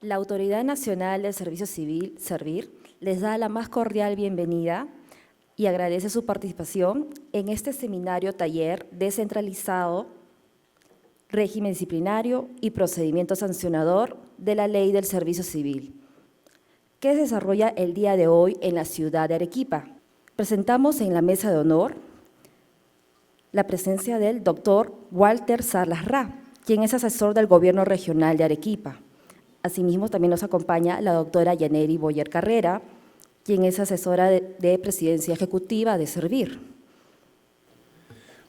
La Autoridad Nacional del Servicio Civil, Servir, les da la más cordial bienvenida y agradece su participación en este seminario taller descentralizado, régimen disciplinario y procedimiento sancionador de la Ley del Servicio Civil, que se desarrolla el día de hoy en la ciudad de Arequipa. Presentamos en la mesa de honor la presencia del doctor Walter Salas Ra, quien es asesor del Gobierno Regional de Arequipa. Asimismo, también nos acompaña la doctora Yaneri Boyer Carrera, quien es asesora de Presidencia Ejecutiva de Servir.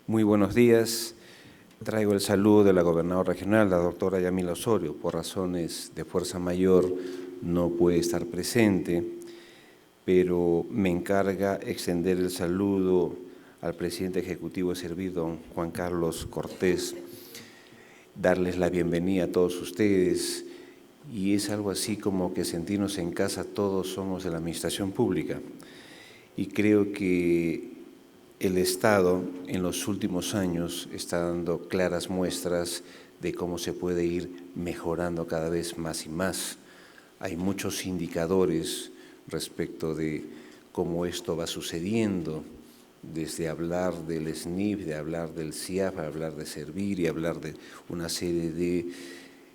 Muy buenos días. Traigo el saludo de la gobernadora regional, la doctora Yamila Osorio. Por razones de fuerza mayor no puede estar presente, pero me encarga extender el saludo al presidente ejecutivo de Servir, don Juan Carlos Cortés, darles la bienvenida a todos ustedes. Y es algo así como que sentirnos en casa, todos somos de la administración pública. Y creo que el Estado en los últimos años está dando claras muestras de cómo se puede ir mejorando cada vez más y más. Hay muchos indicadores respecto de cómo esto va sucediendo, desde hablar del SNIF, de hablar del CIAF, hablar de Servir y hablar de una serie de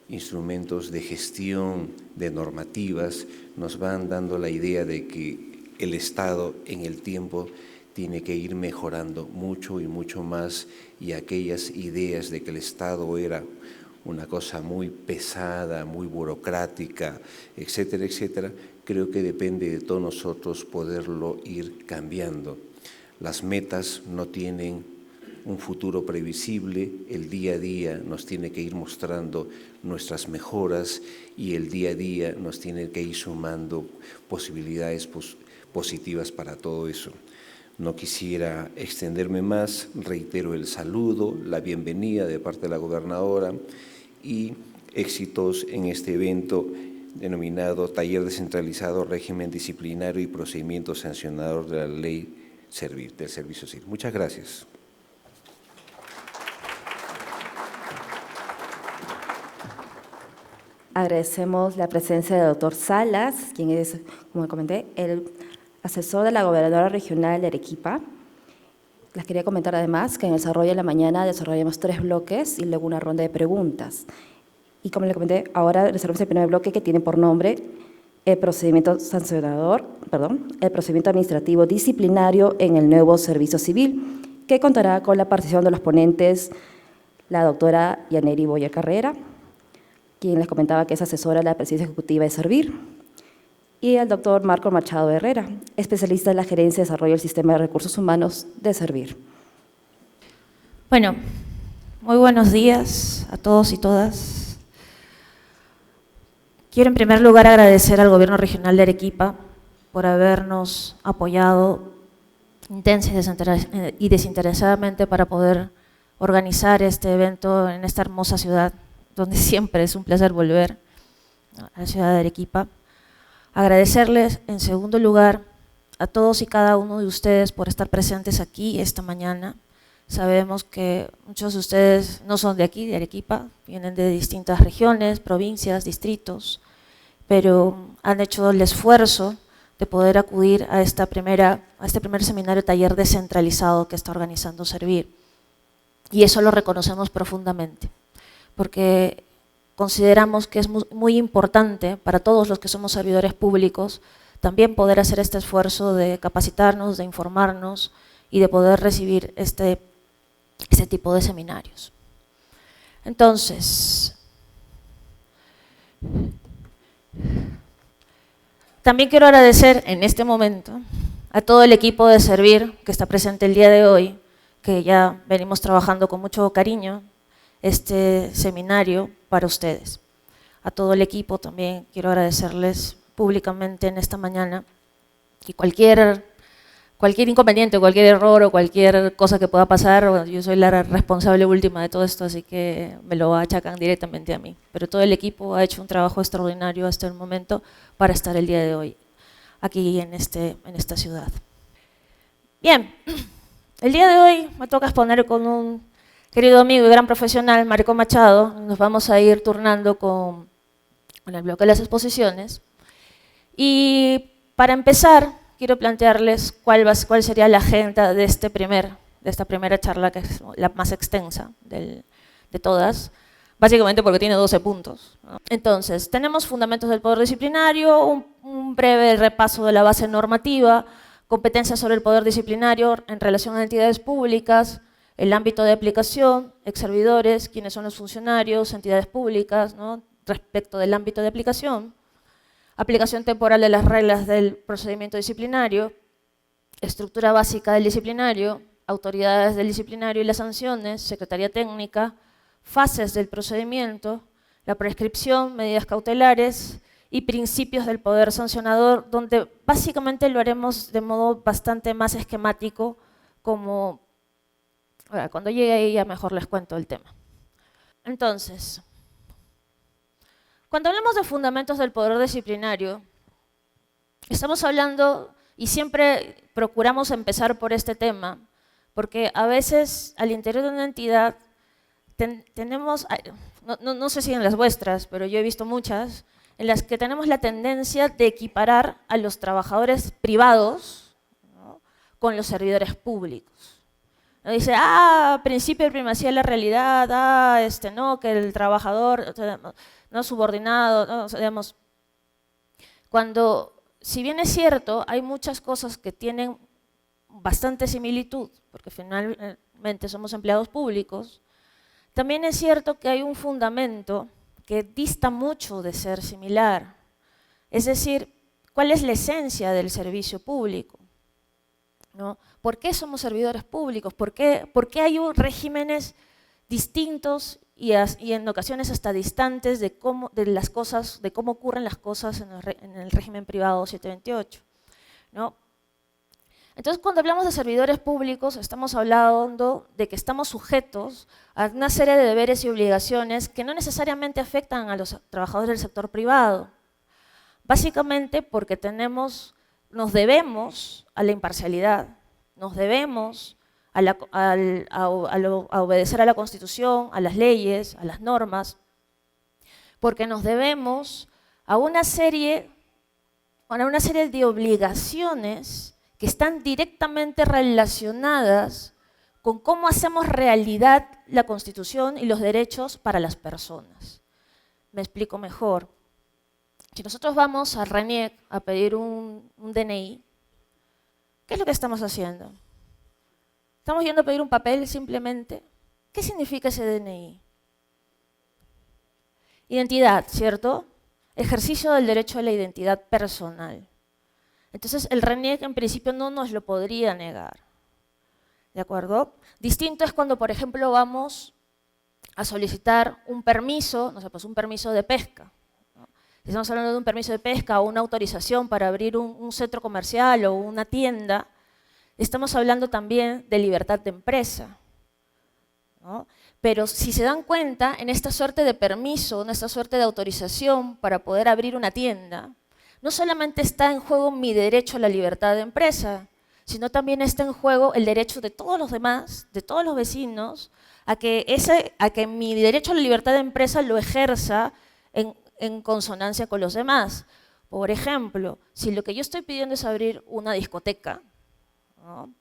instrumentos de gestión, de normativas, nos van dando la idea de que el Estado en el tiempo tiene que ir mejorando mucho y mucho más, y aquellas ideas de que el Estado era una cosa muy pesada, muy burocrática, etcétera, etcétera, creo que depende de todos nosotros poderlo ir cambiando. Las metas no tienen un futuro previsible, el día a día nos tiene que ir mostrando nuestras mejoras y el día a día nos tiene que ir sumando posibilidades positivas para todo eso. No quisiera extenderme más, reitero el saludo, la bienvenida de parte de la gobernadora y éxitos en este evento denominado Taller Descentralizado, Régimen Disciplinario y Procedimiento Sancionador de la Ley del Servicio Civil. Muchas gracias. Agradecemos la presencia del doctor Salas, quien es, como comenté, el asesor de la gobernadora regional de Arequipa. Les quería comentar además que en el desarrollo de la mañana desarrollamos 3 bloques y luego una ronda de preguntas. Y como les comenté, ahora desarrollamos el primer bloque que tiene por nombre el procedimiento administrativo disciplinario en el nuevo Servicio Civil, que contará con la participación de los ponentes, la doctora Yaneri Boyer Carrera, quien les comentaba que es asesora de la Presidencia Ejecutiva de Servir, y el doctor Marco Machado Herrera, especialista en la Gerencia de Desarrollo del Sistema de Recursos Humanos de Servir. Bueno, muy buenos días a todos y todas. Quiero en primer lugar agradecer al Gobierno Regional de Arequipa por habernos apoyado intensa y desinteresadamente para poder organizar este evento en esta hermosa ciudad, donde siempre es un placer volver a la ciudad de Arequipa. Agradecerles, en segundo lugar, a todos y cada uno de ustedes por estar presentes aquí esta mañana. Sabemos que muchos de ustedes no son de aquí, de Arequipa, vienen de distintas regiones, provincias, distritos, pero han hecho el esfuerzo de poder acudir a este primer seminario taller descentralizado que está organizando Servir. Y eso lo reconocemos profundamente, porque consideramos que es muy importante para todos los que somos servidores públicos también poder hacer este esfuerzo de capacitarnos, de informarnos y de poder recibir este tipo de seminarios. Entonces, también quiero agradecer en este momento a todo el equipo de Servir que está presente el día de hoy, que ya venimos trabajando con mucho cariño este seminario para ustedes. A todo el equipo también quiero agradecerles públicamente en esta mañana, y cualquier inconveniente, cualquier error o cualquier cosa que pueda pasar, yo soy la responsable última de todo esto, así que me lo achacan directamente a mí. Pero todo el equipo ha hecho un trabajo extraordinario hasta el momento para estar el día de hoy aquí en esta ciudad. Bien, el día de hoy me toca exponer con un querido amigo y gran profesional, Marco Machado. Nos vamos a ir turnando con en el bloque de las exposiciones. Y para empezar, quiero plantearles cuál sería la agenda de esta primera charla, que es la más extensa de todas, básicamente porque tiene 12 puntos, ¿no? Entonces, tenemos fundamentos del poder disciplinario, un breve repaso de la base normativa, competencias sobre el poder disciplinario en relación a entidades públicas, el ámbito de aplicación, ex-servidores, quiénes son los funcionarios, entidades públicas, ¿no?, respecto del ámbito de aplicación, aplicación temporal de las reglas del procedimiento disciplinario, estructura básica del disciplinario, autoridades del disciplinario y las sanciones, secretaría técnica, fases del procedimiento, la prescripción, medidas cautelares y principios del poder sancionador, donde básicamente lo haremos de modo bastante más esquemático, como, ahora, cuando llegue ahí ya mejor les cuento el tema. Entonces, cuando hablamos de fundamentos del poder disciplinario, estamos hablando, y siempre procuramos empezar por este tema, porque a veces al interior de una entidad tenemos, no sé si en las vuestras, pero yo he visto muchas, en las que tenemos la tendencia de equiparar a los trabajadores privados, ¿no?, con los servidores públicos. Dice, principio de primacía de la realidad, no, que el trabajador no subordinado, no, digamos, cuando, si bien es cierto, hay muchas cosas que tienen bastante similitud, porque finalmente somos empleados públicos, también es cierto que hay un fundamento que dista mucho de ser similar. Es decir, ¿cuál es la esencia del servicio público? ¿No? ¿Por qué somos servidores públicos? ¿Por qué hay regímenes distintos y en ocasiones hasta distantes de cómo ocurren las cosas en el régimen privado 728? ¿No? Entonces, cuando hablamos de servidores públicos, estamos hablando de que estamos sujetos a una serie de deberes y obligaciones que no necesariamente afectan a los trabajadores del sector privado. Básicamente porque nos debemos a la imparcialidad, nos debemos a obedecer a la Constitución, a las leyes, a las normas, porque nos debemos a una serie de obligaciones que están directamente relacionadas con cómo hacemos realidad la Constitución y los derechos para las personas. Me explico mejor. Si nosotros vamos a RENIEC a pedir un DNI, ¿qué es lo que estamos haciendo? ¿Estamos yendo a pedir un papel simplemente? ¿Qué significa ese DNI? Identidad, ¿cierto? Ejercicio del derecho a la identidad personal. Entonces, el RENIEC en principio no nos lo podría negar, ¿de acuerdo? Distinto es cuando, por ejemplo, vamos a solicitar un permiso, no sé, pues un permiso de pesca, ¿no? Si estamos hablando de un permiso de pesca o una autorización para abrir un centro comercial o una tienda, estamos hablando también de libertad de empresa, ¿no? Pero si se dan cuenta, en esta suerte de permiso, en esta suerte de autorización para poder abrir una tienda, no solamente está en juego mi derecho a la libertad de empresa, sino también está en juego el derecho de todos los demás, de todos los vecinos, a que mi derecho a la libertad de empresa lo ejerza en consonancia con los demás. Por ejemplo, si lo que yo estoy pidiendo es abrir una discoteca, ¿no?,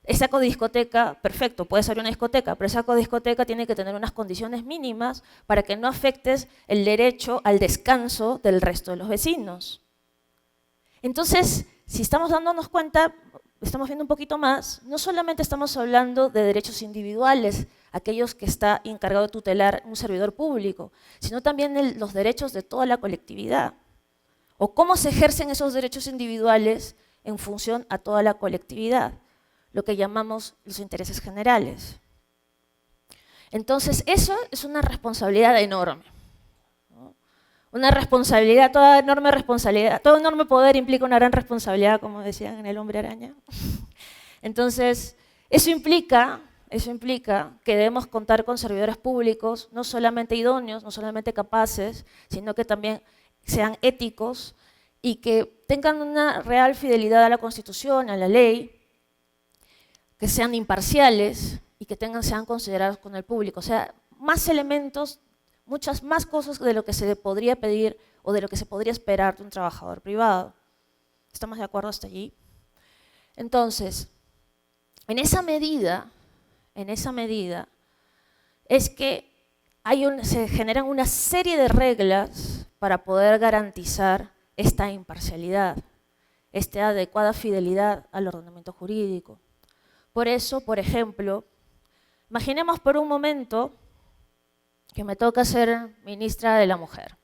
esa codiscoteca, perfecto, puedes abrir una discoteca, pero esa codiscoteca tiene que tener unas condiciones mínimas para que no afectes el derecho al descanso del resto de los vecinos. Entonces, si estamos dándonos cuenta, estamos viendo un poquito más, no solamente estamos hablando de derechos individuales, aquellos que está encargado de tutelar un servidor público, sino también los derechos de toda la colectividad. O cómo se ejercen esos derechos individuales en función a toda la colectividad, lo que llamamos los intereses generales. Entonces, eso es una responsabilidad enorme. Una responsabilidad, toda enorme responsabilidad, todo enorme poder implica una gran responsabilidad, como decían en El Hombre Araña. Entonces, eso implica que debemos contar con servidores públicos, no solamente idóneos, no solamente capaces, sino que también sean éticos y que tengan una real fidelidad a la Constitución, a la ley, que sean imparciales y que sean considerados con el público. O sea, más elementos muchas más cosas de lo que se podría pedir o de lo que se podría esperar de un trabajador privado. ¿Estamos de acuerdo hasta allí? Entonces, en esa medida, es que se generan una serie de reglas para poder garantizar esta imparcialidad, esta adecuada fidelidad al ordenamiento jurídico. Por eso, por ejemplo, imaginemos por un momento que me toca ser ministra de la Mujer.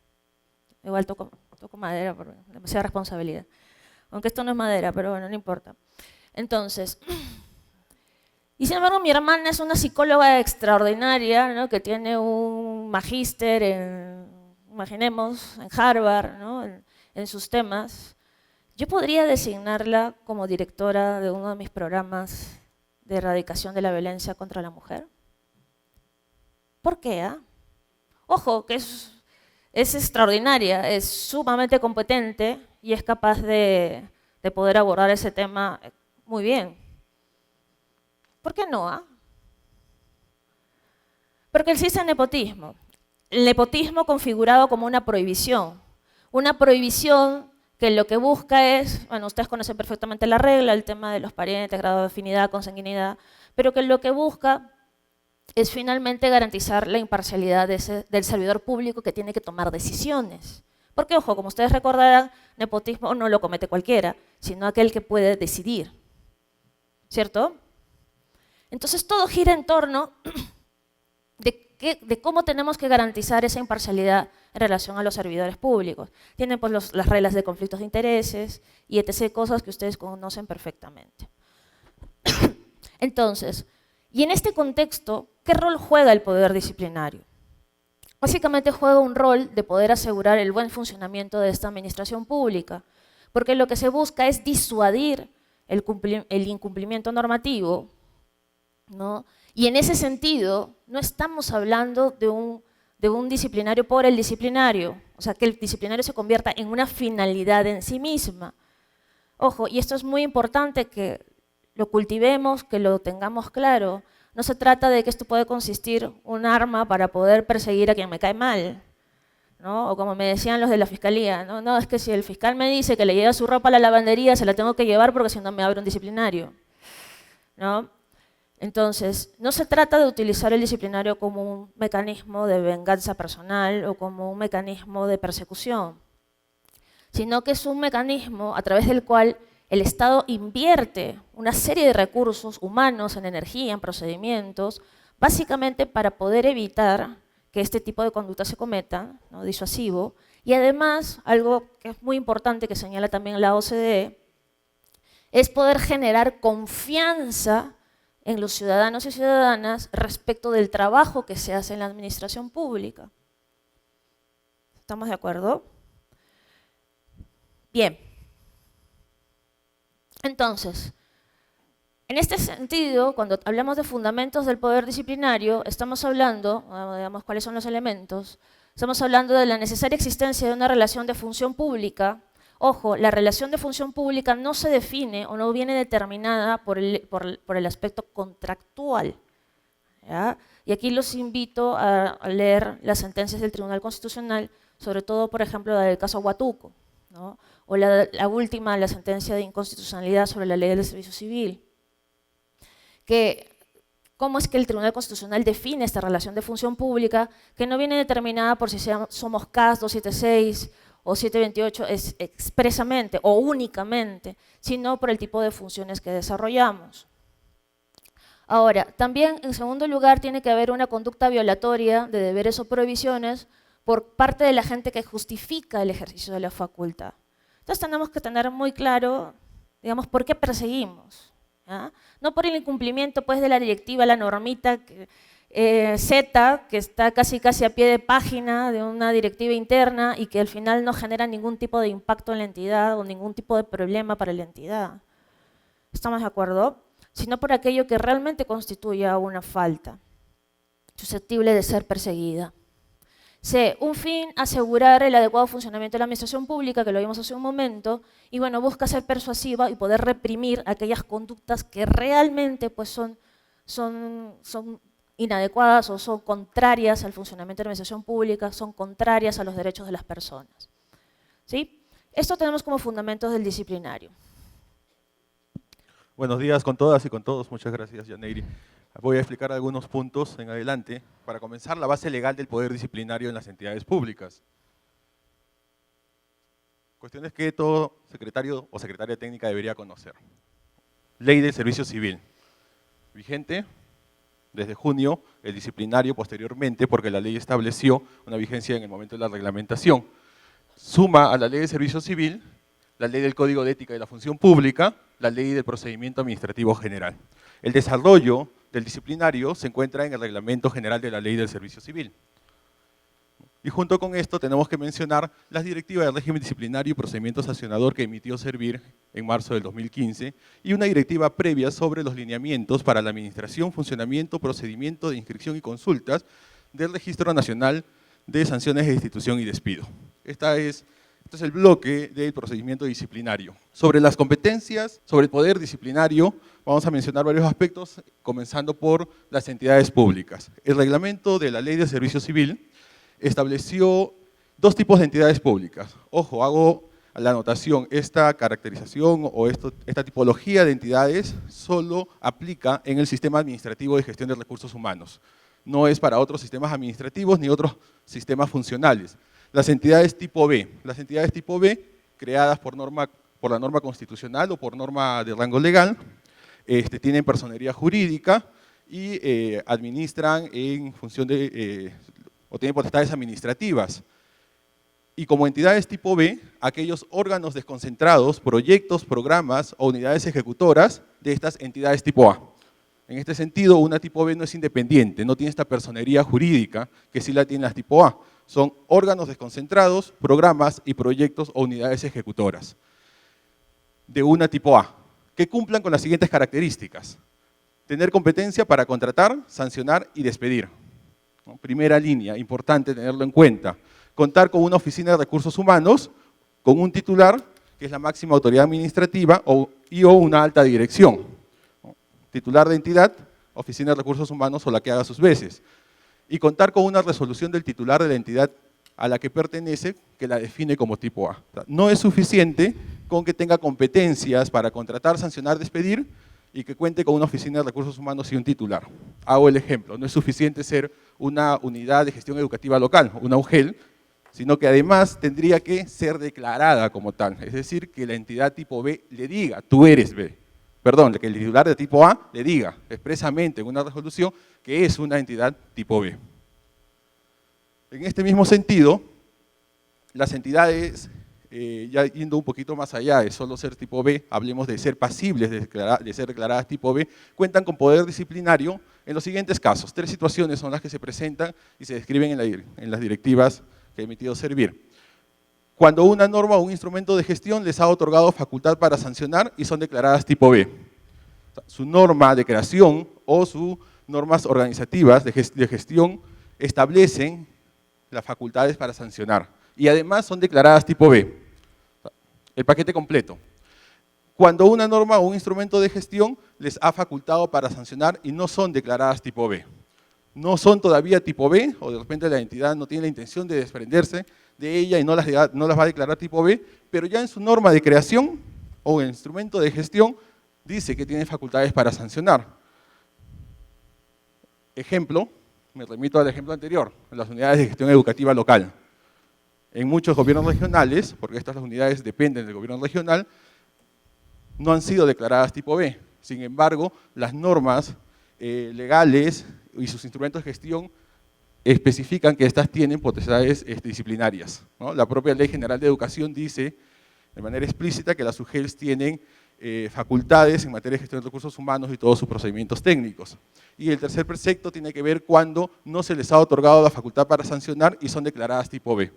Igual toco madera por demasiada responsabilidad. Aunque esto no es madera, pero bueno, no importa. Entonces, y sin embargo mi hermana es una psicóloga extraordinaria, ¿no? Que tiene un magíster imaginemos, en Harvard, ¿no? en sus temas. Yo podría designarla como directora de uno de mis programas de erradicación de la violencia contra la mujer. ¿Por qué? Ojo, que es extraordinaria, es sumamente competente y es capaz de poder abordar ese tema muy bien. ¿Por qué no? Porque existe el nepotismo. El nepotismo configurado como una prohibición que lo que busca es, bueno, ustedes conocen perfectamente la regla, el tema de los parientes, grado de afinidad, consanguinidad, pero que lo que busca es finalmente garantizar la imparcialidad del servidor público que tiene que tomar decisiones. Porque, ojo, como ustedes recordarán, nepotismo no lo comete cualquiera, sino aquel que puede decidir. ¿Cierto? Entonces todo gira en torno de cómo tenemos que garantizar esa imparcialidad en relación a los servidores públicos. Tienen pues las reglas de conflictos de intereses y etc. cosas que ustedes conocen perfectamente. Entonces, y en este contexto, ¿qué rol juega el poder disciplinario? Básicamente juega un rol de poder asegurar el buen funcionamiento de esta administración pública, porque lo que se busca es disuadir el incumplimiento normativo, ¿no? Y en ese sentido, no estamos hablando de un disciplinario por el disciplinario, o sea, que el disciplinario se convierta en una finalidad en sí misma. Ojo, y esto es muy importante que lo cultivemos, que lo tengamos claro. No se trata de que esto puede consistir un arma para poder perseguir a quien me cae mal, ¿no? O como me decían los de la fiscalía, no, es que si el fiscal me dice que le lleva su ropa a la lavandería, se la tengo que llevar porque si no me abre un disciplinario, ¿no? Entonces, no se trata de utilizar el disciplinario como un mecanismo de venganza personal o como un mecanismo de persecución, sino que es un mecanismo a través del cual el Estado invierte una serie de recursos humanos, en energía, en procedimientos, básicamente para poder evitar que este tipo de conducta se cometa, ¿no? Disuasivo, y además, algo que es muy importante que señala también la OCDE, es poder generar confianza en los ciudadanos y ciudadanas respecto del trabajo que se hace en la administración pública. ¿Estamos de acuerdo? Bien. Entonces, en este sentido, cuando hablamos de fundamentos del poder disciplinario, estamos hablando, digamos, cuáles son los elementos, estamos hablando de la necesaria existencia de una relación de función pública. Ojo, la relación de función pública no se define o no viene determinada por el aspecto contractual, ¿ya? Y aquí los invito a leer las sentencias del Tribunal Constitucional, sobre todo, por ejemplo, la del caso Huatuco, ¿no? O la última, la sentencia de inconstitucionalidad sobre la ley del servicio civil. ¿Cómo es que el Tribunal Constitucional define esta relación de función pública que no viene determinada por si somos CAS 276 o 728 expresamente o únicamente, sino por el tipo de funciones que desarrollamos? Ahora, también en segundo lugar tiene que haber una conducta violatoria de deberes o prohibiciones por parte de la gente que justifica el ejercicio de la facultad. Entonces tenemos que tener muy claro, digamos, por qué perseguimos, ¿ya? No por el incumplimiento pues, de la directiva, la normita Z, que está casi a pie de página de una directiva interna y que al final no genera ningún tipo de impacto en la entidad o ningún tipo de problema para la entidad. ¿Estamos de acuerdo? Sino por aquello que realmente constituya una falta susceptible de ser perseguida. C, un fin, asegurar el adecuado funcionamiento de la administración pública, que lo vimos hace un momento, y bueno, busca ser persuasiva y poder reprimir aquellas conductas que realmente pues, son inadecuadas o son contrarias al funcionamiento de la administración pública, son contrarias a los derechos de las personas. ¿Sí? Esto tenemos como fundamentos del disciplinario. Buenos días con todas y con todos. Muchas gracias, Yaneiri. Voy a explicar algunos puntos en adelante. Para comenzar, la base legal del poder disciplinario en las entidades públicas. Cuestiones que todo secretario o secretaria técnica debería conocer. Ley del Servicio Civil. Vigente desde junio, el disciplinario posteriormente, porque la ley estableció una vigencia en el momento de la reglamentación. Suma a la Ley del Servicio Civil, la Ley del Código de Ética y la Función Pública, la Ley del Procedimiento Administrativo General. El desarrollo del disciplinario se encuentra en el Reglamento General de la Ley del Servicio Civil. Y junto con esto tenemos que mencionar las directivas del régimen disciplinario y procedimiento sancionador que emitió Servir en marzo del 2015 y una directiva previa sobre los lineamientos para la administración, funcionamiento, procedimiento de inscripción y consultas del Registro Nacional de Sanciones de Destitución y Despido. Este es el bloque del procedimiento disciplinario. Sobre las competencias, sobre el poder disciplinario, vamos a mencionar varios aspectos, comenzando por las entidades públicas. El reglamento de la Ley de Servicio Civil estableció dos tipos de entidades públicas. Ojo, hago la anotación, esta caracterización o esta tipología de entidades solo aplica en el sistema administrativo de gestión de recursos humanos. No es para otros sistemas administrativos ni otros sistemas funcionales. Las entidades tipo B, creadas por la norma constitucional o por norma de rango legal, tienen personería jurídica y administran en función de, o tienen potestades administrativas. Y como entidades tipo B, aquellos órganos desconcentrados, proyectos, programas o unidades ejecutoras de estas entidades tipo A. En este sentido, una tipo B no es independiente, no tiene esta personería jurídica que sí la tienen las tipo A. Son órganos desconcentrados, programas y proyectos o unidades ejecutoras de una tipo A, que cumplan con las siguientes características. Tener competencia para contratar, sancionar y despedir. Primera línea, importante tenerlo en cuenta. Contar con una oficina de recursos humanos, con un titular, que es la máxima autoridad administrativa, o una alta dirección. Titular de entidad, oficina de recursos humanos o la que haga sus veces. Y contar con una resolución del titular de la entidad a la que pertenece, que la define como tipo A. No es suficiente con que tenga competencias para contratar, sancionar, despedir, y que cuente con una oficina de recursos humanos y un titular. Hago el ejemplo, no es suficiente ser una unidad de gestión educativa local, una UGEL, sino que además tendría que ser declarada como tal, es decir, que la entidad tipo B le diga, tú eres B. Perdón, que el titular de tipo A le diga expresamente en una resolución que es una entidad tipo B. En este mismo sentido, las entidades, ya yendo un poquito más allá de solo ser tipo B, hablemos de ser pasibles de ser declaradas tipo B, cuentan con poder disciplinario en los siguientes casos. 3 situaciones son las que se presentan y se describen en las directivas que ha emitido Servir. Cuando una norma o un instrumento de gestión les ha otorgado facultad para sancionar y son declaradas tipo B. Su norma de creación o sus normas organizativas de gestión establecen las facultades para sancionar y además son declaradas tipo B. El paquete completo. Cuando una norma o un instrumento de gestión les ha facultado para sancionar y no son declaradas tipo B. No son todavía tipo B, o de repente la entidad no tiene la intención de desprenderse de ella y no las va a declarar tipo B, pero ya en su norma de creación o en el instrumento de gestión dice que tiene facultades para sancionar. Ejemplo, me remito al ejemplo anterior, las unidades de gestión educativa local. En muchos gobiernos regionales, porque estas unidades dependen del gobierno regional, no han sido declaradas tipo B. Sin embargo, las normas legales y sus instrumentos de gestión especifican que estas tienen potestades disciplinarias, ¿no? La propia Ley General de Educación dice de manera explícita que las UGELs tienen facultades en materia de gestión de recursos humanos y todos sus procedimientos técnicos. Y el tercer precepto tiene que ver cuando no se les ha otorgado la facultad para sancionar y son declaradas tipo B.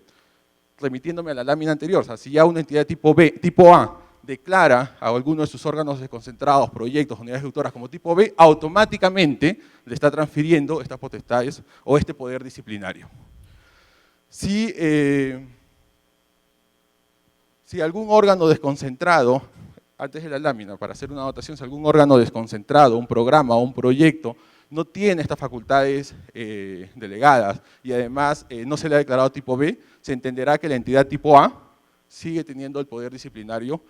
Remitiéndome a la lámina anterior, o sea, si ya una entidad tipo B, tipo A, declara a alguno de sus órganos desconcentrados, proyectos, unidades ejecutoras como tipo B, automáticamente le está transfiriendo estas potestades o este poder disciplinario. Si algún órgano desconcentrado, antes de la lámina, para hacer una anotación, si algún órgano desconcentrado, un programa o un proyecto, no tiene estas facultades delegadas y además no se le ha declarado tipo B, se entenderá que la entidad tipo A sigue teniendo el poder disciplinario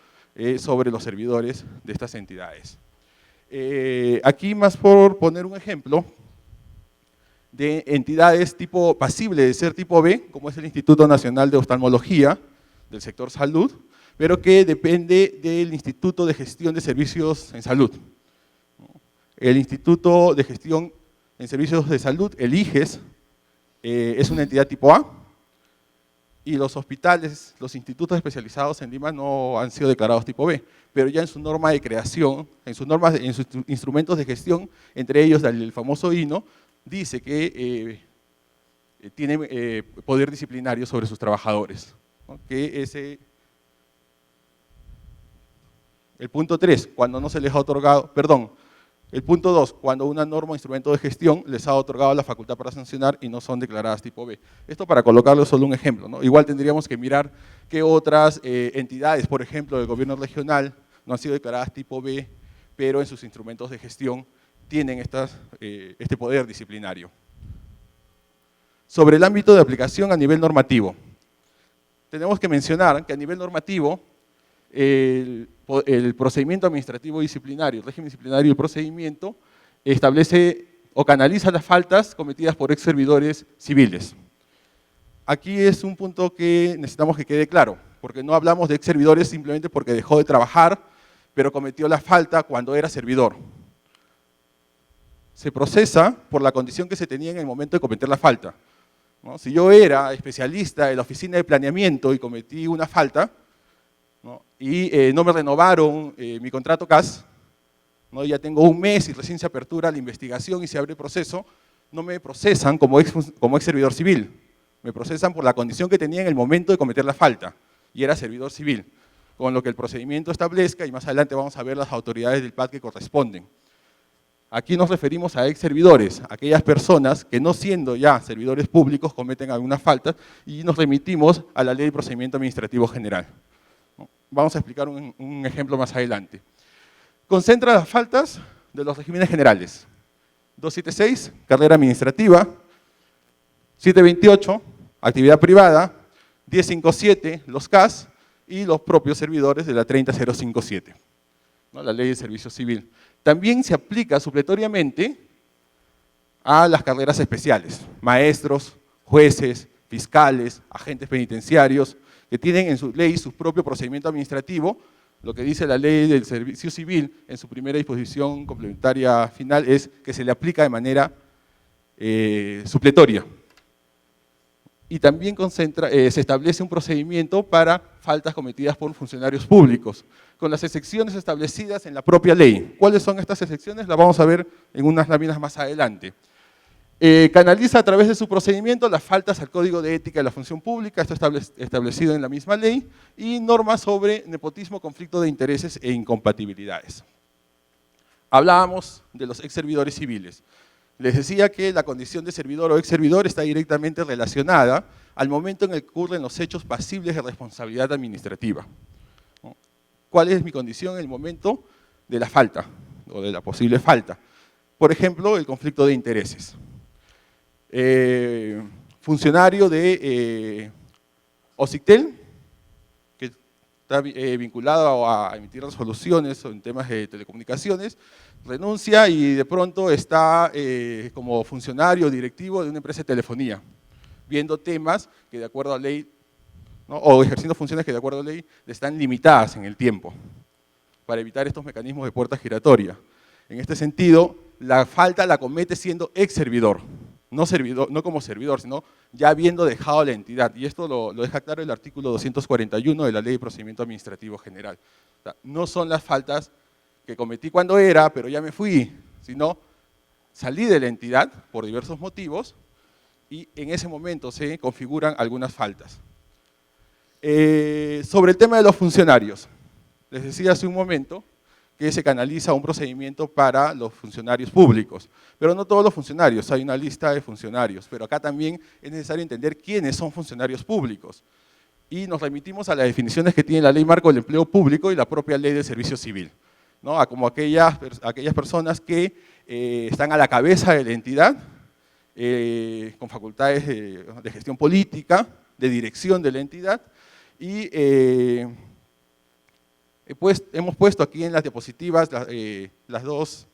sobre los servidores de estas entidades. Aquí más por poner un ejemplo de entidades tipo pasible de ser tipo B, como es el Instituto Nacional de Oftalmología del sector salud, pero que depende del Instituto de Gestión de Servicios en Salud. El Instituto de Gestión en Servicios de Salud, el IGES, es una entidad tipo A, y los hospitales, los institutos especializados en Lima no han sido declarados tipo B, pero ya en su norma de creación, en sus instrumentos de gestión, entre ellos el famoso INO, dice que tiene poder disciplinario sobre sus trabajadores, ¿no? El punto 3, cuando no se les ha otorgado, perdón, el punto 2, cuando una norma o instrumento de gestión les ha otorgado la facultad para sancionar y no son declaradas tipo B. Esto para colocarlo solo un ejemplo, ¿no? Igual tendríamos que mirar qué otras entidades, por ejemplo, del gobierno regional, no han sido declaradas tipo B, pero en sus instrumentos de gestión tienen este poder disciplinario. Sobre el ámbito de aplicación a nivel normativo, tenemos que mencionar que a nivel normativo, el procedimiento administrativo disciplinario, el régimen disciplinario y el procedimiento establece o canaliza las faltas cometidas por ex servidores civiles. Aquí es un punto que necesitamos que quede claro, porque no hablamos de ex servidores simplemente porque dejó de trabajar, pero cometió la falta cuando era servidor. Se procesa por la condición que se tenía en el momento de cometer la falta, ¿no? Si yo era especialista en la oficina de planeamiento y cometí una falta, ¿no? Y no me renovaron mi contrato CAS, ¿no? Ya tengo un mes y recién se apertura la investigación y se abre el proceso, no me procesan como ex servidor civil, me procesan por la condición que tenía en el momento de cometer la falta, y era servidor civil, con lo que el procedimiento establezca, y más adelante vamos a ver las autoridades del PAD que corresponden. Aquí nos referimos a ex servidores, aquellas personas que no siendo ya servidores públicos cometen alguna falta, y nos remitimos a la Ley de Procedimiento Administrativo General. Vamos a explicar un ejemplo más adelante. Concentra las faltas de los regímenes generales. 276, carrera administrativa. 728, actividad privada. 1057, los CAS. Y los propios servidores de la 30057, ¿no? La Ley de Servicio Civil. También se aplica supletoriamente a las carreras especiales. Maestros, jueces, fiscales, agentes penitenciarios, que tienen en su ley su propio procedimiento administrativo. Lo que dice la Ley del Servicio Civil en su primera disposición complementaria final es que se le aplica de manera supletoria. Y también se establece un procedimiento para faltas cometidas por funcionarios públicos, con las excepciones establecidas en la propia ley. ¿Cuáles son estas excepciones? Las vamos a ver en unas láminas más adelante. Canaliza a través de su procedimiento las faltas al Código de Ética de la Función Pública, esto establecido en la misma ley, y normas sobre nepotismo, conflicto de intereses e incompatibilidades. Hablábamos de los ex servidores civiles. Les decía que la condición de servidor o ex servidor está directamente relacionada al momento en el que ocurren los hechos pasibles de responsabilidad administrativa. ¿Cuál es mi condición en el momento de la falta o de la posible falta? Por ejemplo, el conflicto de intereses. Funcionario de OSICTEL, que está vinculado a emitir resoluciones en temas de telecomunicaciones, renuncia y de pronto está como funcionario directivo de una empresa de telefonía, viendo temas que de acuerdo a ley, ¿no? O ejerciendo funciones que de acuerdo a ley están limitadas en el tiempo, para evitar estos mecanismos de puerta giratoria. En este sentido, la falta la comete siendo ex servidor, no como servidor, sino ya habiendo dejado la entidad. Y esto lo deja claro el artículo 241 de la Ley de Procedimiento Administrativo General. O sea, no son las faltas que cometí cuando era, pero ya me fui, sino salí de la entidad por diversos motivos y en ese momento se configuran algunas faltas. Sobre el tema de los funcionarios, les decía hace un momento que se canaliza un procedimiento para los funcionarios públicos, pero no todos los funcionarios, hay una lista de funcionarios, pero acá también es necesario entender quiénes son funcionarios públicos. Y nos remitimos a las definiciones que tiene la Ley Marco del Empleo Público y la propia Ley de Servicio Civil, ¿no? Como aquellas personas que están a la cabeza de la entidad, con facultades de gestión política, de dirección de la entidad, y hemos puesto aquí en las diapositivas las dos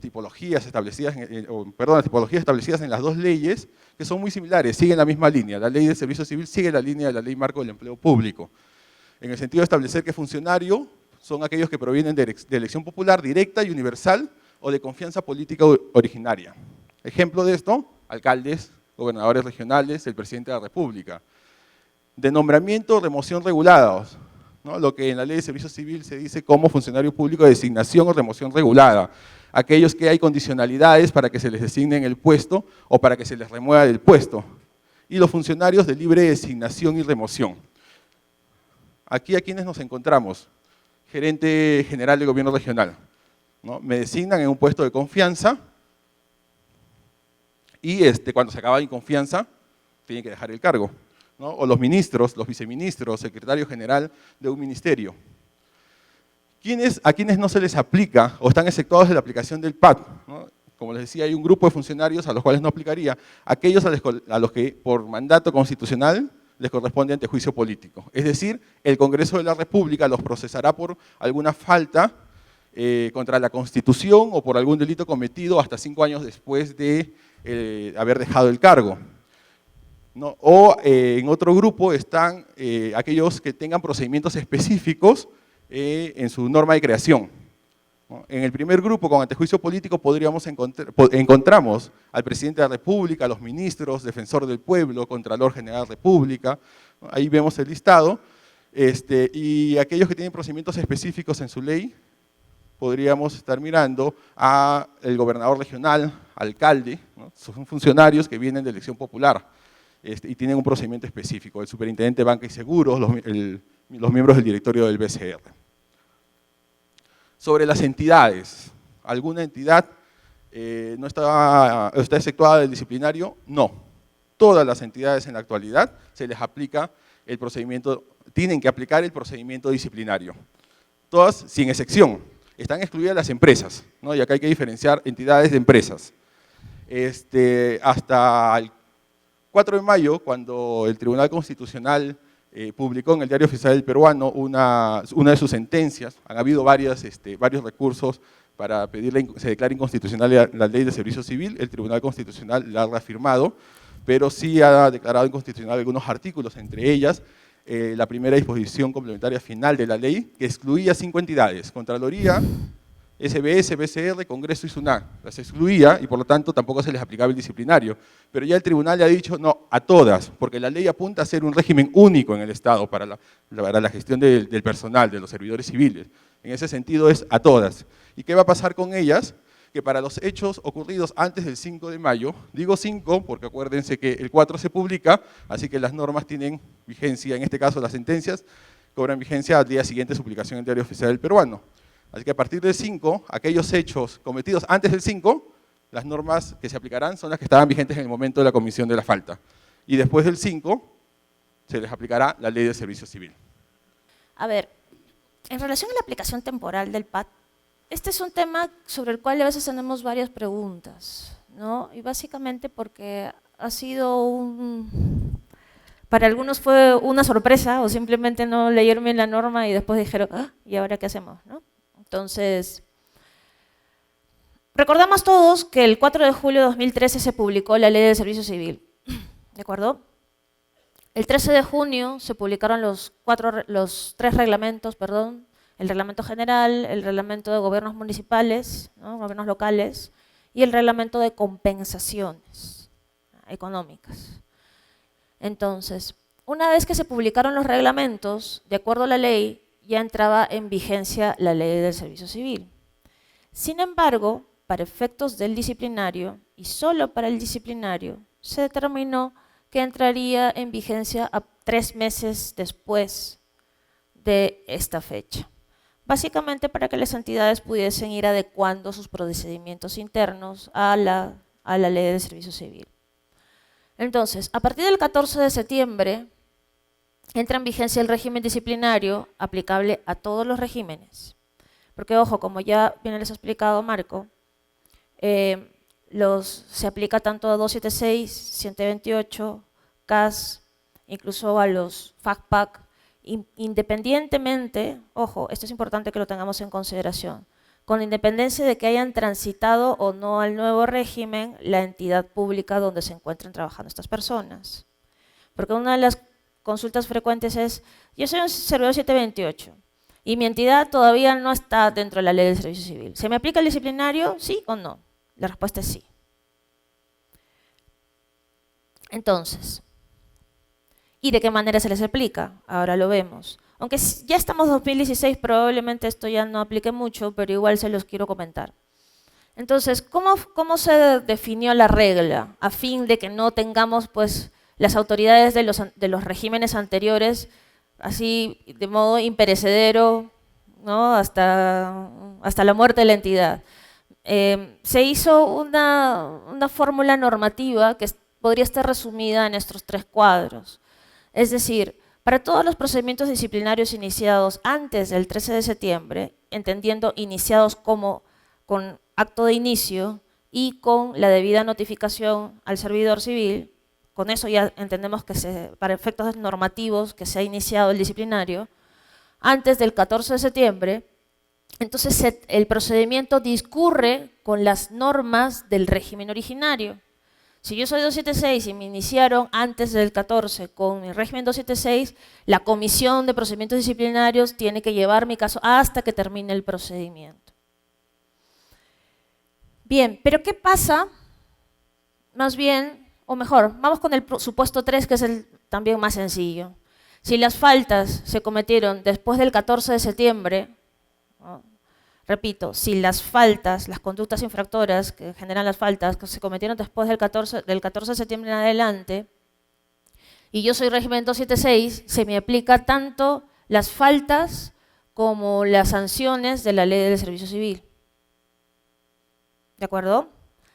tipologías establecidas, las tipologías establecidas en las dos leyes, que son muy similares, siguen la misma línea. La ley de servicio civil sigue la línea de la ley marco del empleo público, en el sentido de establecer que funcionario son aquellos que provienen de elección popular directa y universal o de confianza política originaria. Ejemplo de esto, alcaldes, gobernadores regionales, el presidente de la República. De nombramiento o remoción regulados, ¿no? Lo que en la ley de servicio civil se dice como funcionario público de designación o remoción regulada. Aquellos que hay condicionalidades para que se les designe en el puesto o para que se les remueva del puesto. Y los funcionarios de libre designación y remoción. Aquí a quienes nos encontramos, gerente general del gobierno regional, ¿no? Me designan en un puesto de confianza y cuando se acaba la inconfianza, tienen que dejar el cargo, ¿no? O los ministros, los viceministros, secretario general de un ministerio. A quienes no se les aplica o están exceptuados de la aplicación del PAT, ¿no? Como les decía, hay un grupo de funcionarios a los cuales no aplicaría, aquellos a los que por mandato constitucional les corresponde ante juicio político. Es decir, el Congreso de la República los procesará por alguna falta contra la Constitución o por algún delito cometido hasta 5 años después de haber dejado el cargo, ¿no? O en otro grupo están aquellos que tengan procedimientos específicos en su norma de creación, ¿no? En el primer grupo, con antejuicio político, encontramos al presidente de la República, a los ministros, defensor del pueblo, contralor general de la República, ¿no? Ahí vemos el listado, y aquellos que tienen procedimientos específicos en su ley, podríamos estar mirando al gobernador regional, alcalde, ¿no? Son funcionarios que vienen de elección popular y tienen un procedimiento específico, el superintendente de banca y seguros, los miembros del directorio del BCR. Sobre las entidades, ¿alguna entidad no está exceptuada del disciplinario? No. Todas las entidades en la actualidad se les aplica el procedimiento, tienen que aplicar el procedimiento disciplinario. Todas, sin excepción, están excluidas las empresas, ¿no? Y acá hay que diferenciar entidades de empresas. Hasta el 4 de mayo, cuando el Tribunal Constitucional publicó en el Diario Oficial del Peruano una de sus sentencias, han habido varios recursos para pedirle se declare inconstitucional la ley de servicio civil, el Tribunal Constitucional la ha reafirmado, pero sí ha declarado inconstitucional algunos artículos, entre ellas la primera disposición complementaria final de la ley, que excluía 5 entidades, Contraloría, SBS, BCR, Congreso y SUNAT. Las excluía y por lo tanto tampoco se les aplicaba el disciplinario. Pero ya el tribunal le ha dicho no, a todas, porque la ley apunta a ser un régimen único en el Estado para la gestión del personal, de los servidores civiles. En ese sentido es a todas. ¿Y qué va a pasar con ellas? Que para los hechos ocurridos antes del 5 de mayo, digo 5 porque acuérdense que el 4 se publica, así que las normas tienen vigencia, en este caso las sentencias, cobran vigencia al día siguiente de su publicación en el Diario Oficial del Peruano. Así que a partir del 5, aquellos hechos cometidos antes del 5, las normas que se aplicarán son las que estaban vigentes en el momento de la comisión de la falta. Y después del 5, se les aplicará la ley de servicio civil. A ver, en relación a la aplicación temporal del PAT, este es un tema sobre el cual a veces tenemos varias preguntas, ¿no? Y básicamente porque ha sido para algunos fue una sorpresa o simplemente no leyeron bien la norma y después dijeron, ah, ¿y ahora qué hacemos?, ¿no? Entonces, recordamos todos que el 4 de julio de 2013 se publicó la Ley de Servicio Civil, ¿de acuerdo? El 13 de junio se publicaron los 3 reglamentos, el reglamento general, el reglamento de gobiernos municipales, ¿no? Gobiernos locales, y el reglamento de compensaciones económicas. Entonces, una vez que se publicaron los reglamentos, de acuerdo a la ley, ya entraba en vigencia la ley del servicio civil. Sin embargo, para efectos del disciplinario, y solo para el disciplinario, se determinó que entraría en vigencia a 3 meses después de esta fecha. Básicamente para que las entidades pudiesen ir adecuando sus procedimientos internos a la ley del servicio civil. Entonces, a partir del 14 de septiembre, entra en vigencia el régimen disciplinario aplicable a todos los regímenes. Porque, ojo, como ya bien les ha explicado Marco, Se aplica tanto a 276, 128, CAS, incluso a los FACPAC, independientemente, ojo, esto es importante que lo tengamos en consideración, con independencia de que hayan transitado o no al nuevo régimen la entidad pública donde se encuentren trabajando estas personas. Porque una de las consultas frecuentes es, yo soy un servidor 728 y mi entidad todavía no está dentro de la ley del servicio civil. ¿Se me aplica el disciplinario, sí o no? La respuesta es sí. Entonces, ¿y de qué manera se les aplica? Ahora lo vemos. Aunque ya estamos en 2016, probablemente esto ya no aplique mucho, pero igual se los quiero comentar. Entonces, ¿cómo se definió la regla? A fin de que no tengamos pues, las autoridades de los regímenes anteriores así de modo imperecedero, ¿no? hasta la muerte de la entidad. Se hizo una fórmula normativa que podría estar resumida en estos 3 cuadros. Es decir, para todos los procedimientos disciplinarios iniciados antes del 13 de septiembre, entendiendo iniciados como con acto de inicio y con la debida notificación al servidor civil, con eso ya entendemos que para efectos normativos que se ha iniciado el disciplinario, antes del 14 de septiembre, entonces el procedimiento discurre con las normas del régimen originario. Si yo soy 276 y me iniciaron antes del 14 con mi régimen 276, la Comisión de Procedimientos Disciplinarios tiene que llevar mi caso hasta que termine el procedimiento. Bien, pero ¿qué pasa? Más bien, o mejor, vamos con el supuesto 3, que es el también más sencillo. Si las faltas se cometieron después del 14 de septiembre, ¿no? Repito, si las faltas, las conductas infractoras que generan las faltas, que se cometieron después del 14 de septiembre en adelante, y yo soy régimen 276, se me aplica tanto las faltas como las sanciones de la ley del servicio civil. ¿De acuerdo?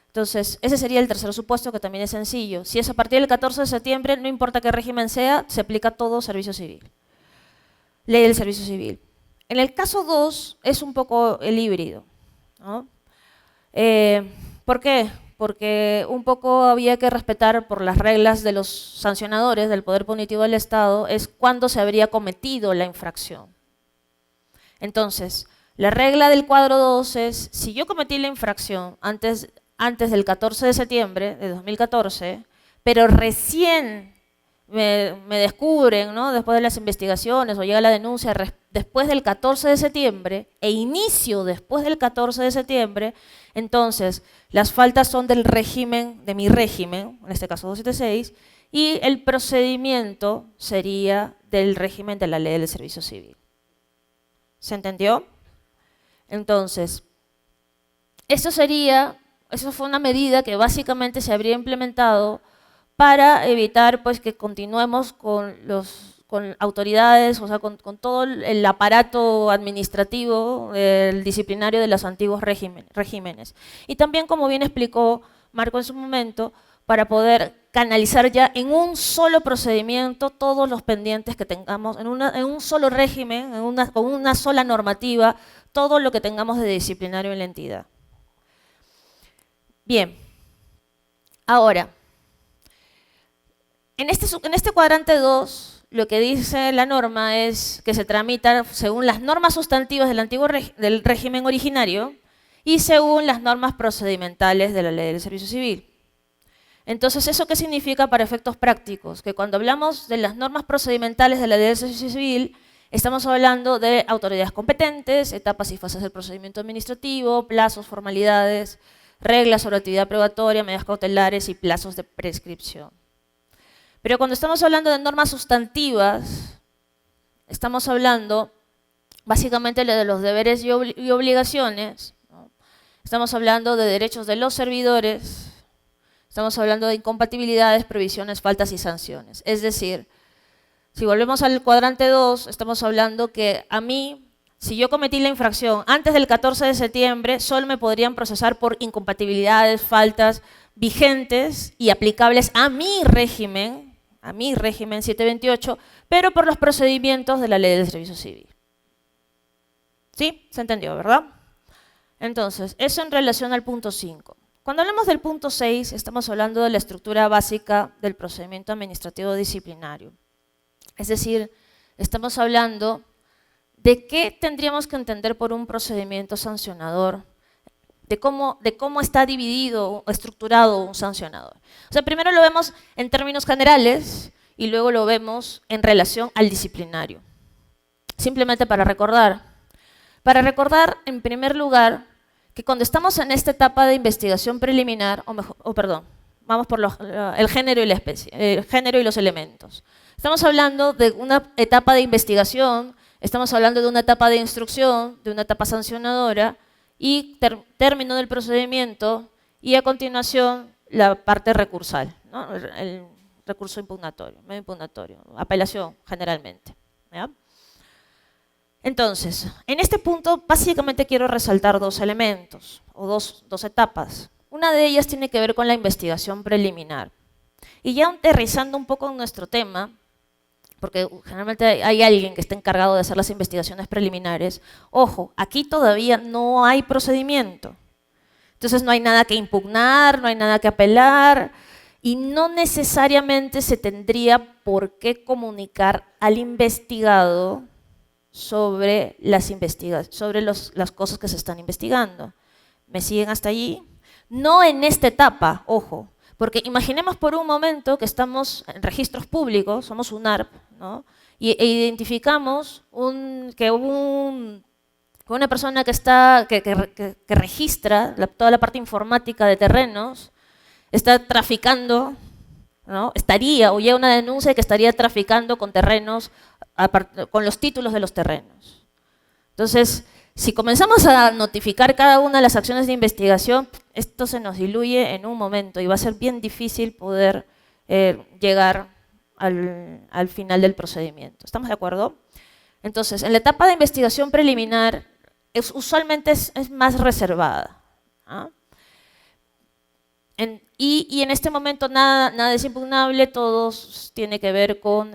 Entonces, ese sería el tercer supuesto, que también es sencillo. Si es a partir del 14 de septiembre, no importa qué régimen sea, se aplica todo servicio civil. Ley del servicio civil. En el caso 2 es un poco el híbrido, ¿no? ¿Por qué? Porque un poco había que respetar por las reglas de los sancionadores del Poder Punitivo del Estado, es cuándo se habría cometido la infracción. Entonces, la regla del cuadro 2 es, si yo cometí la infracción antes del 14 de septiembre de 2014, pero recién me descubren, ¿no? Después de las investigaciones o llega la denuncia después del 14 de septiembre e inicio después del 14 de septiembre, entonces las faltas son del régimen, de mi régimen, en este caso 276, y el procedimiento sería del régimen de la ley del servicio civil. ¿Se entendió? Entonces, eso fue una medida que básicamente se habría implementado para evitar pues, que continuemos con autoridades, o sea, con todo el aparato administrativo, el disciplinario de los antiguos regímenes. Y también, como bien explicó Marco en su momento, para poder canalizar ya en un solo procedimiento todos los pendientes que tengamos, en un solo régimen, con una sola normativa, todo lo que tengamos de disciplinario en la entidad. Bien, ahora, en este cuadrante 2, lo que dice la norma es que se tramita según las normas sustantivas del régimen originario y según las normas procedimentales de la ley del servicio civil. Entonces, ¿eso qué significa para efectos prácticos? Que cuando hablamos de las normas procedimentales de la ley del servicio civil, estamos hablando de autoridades competentes, etapas y fases del procedimiento administrativo, plazos, formalidades, reglas sobre actividad probatoria, medidas cautelares y plazos de prescripción. Pero cuando estamos hablando de normas sustantivas, estamos hablando básicamente de los deberes y obligaciones, ¿no? Estamos hablando de derechos de los servidores, estamos hablando de incompatibilidades, prohibiciones, faltas y sanciones. Es decir, si volvemos al cuadrante 2, estamos hablando que a mí, si yo cometí la infracción antes del 14 de septiembre, solo me podrían procesar por incompatibilidades, faltas vigentes y aplicables a mi régimen 728, pero por los procedimientos de la ley del servicio civil. ¿Sí? ¿Se entendió, verdad? Entonces, eso en relación al punto 5. Cuando hablamos del punto 6, estamos hablando de la estructura básica del procedimiento administrativo disciplinario. Es decir, estamos hablando de qué tendríamos que entender por un procedimiento sancionador, de cómo está dividido o estructurado un sancionador. O sea, primero lo vemos en términos generales y luego lo vemos en relación al disciplinario. Simplemente para recordar. Para recordar, en primer lugar, que cuando estamos en esta etapa de investigación preliminar, vamos por el género y la especie, el género y los elementos. Estamos hablando de una etapa de investigación, estamos hablando de una etapa de instrucción, de una etapa sancionadora y término del procedimiento y a continuación la parte recursal, ¿no? El recurso impugnatorio, medio impugnatorio, apelación generalmente, ¿ya? Entonces, en este punto básicamente quiero resaltar dos elementos o dos etapas. Una de ellas tiene que ver con la investigación preliminar. Y ya aterrizando un poco en nuestro tema, porque generalmente hay alguien que está encargado de hacer las investigaciones preliminares, ojo, aquí todavía no hay procedimiento. Entonces no hay nada que impugnar, no hay nada que apelar y no necesariamente se tendría por qué comunicar al investigado sobre las cosas que se están investigando. ¿Me siguen hasta allí? No en esta etapa, ojo, porque imaginemos por un momento que estamos en registros públicos, somos un ARP, ¿no? E identificamos que una persona que registra toda la parte informática de terrenos está traficando, ¿no? O llega una denuncia de que estaría traficando con terrenos, con los títulos de los terrenos. Entonces, si comenzamos a notificar cada una de las acciones de investigación, esto se nos diluye en un momento y va a ser bien difícil poder llegar al final del procedimiento. ¿Estamos de acuerdo? Entonces, en la etapa de investigación preliminar, usualmente es más reservada, ¿ah? Y en este momento nada es impugnable, todo tiene que ver con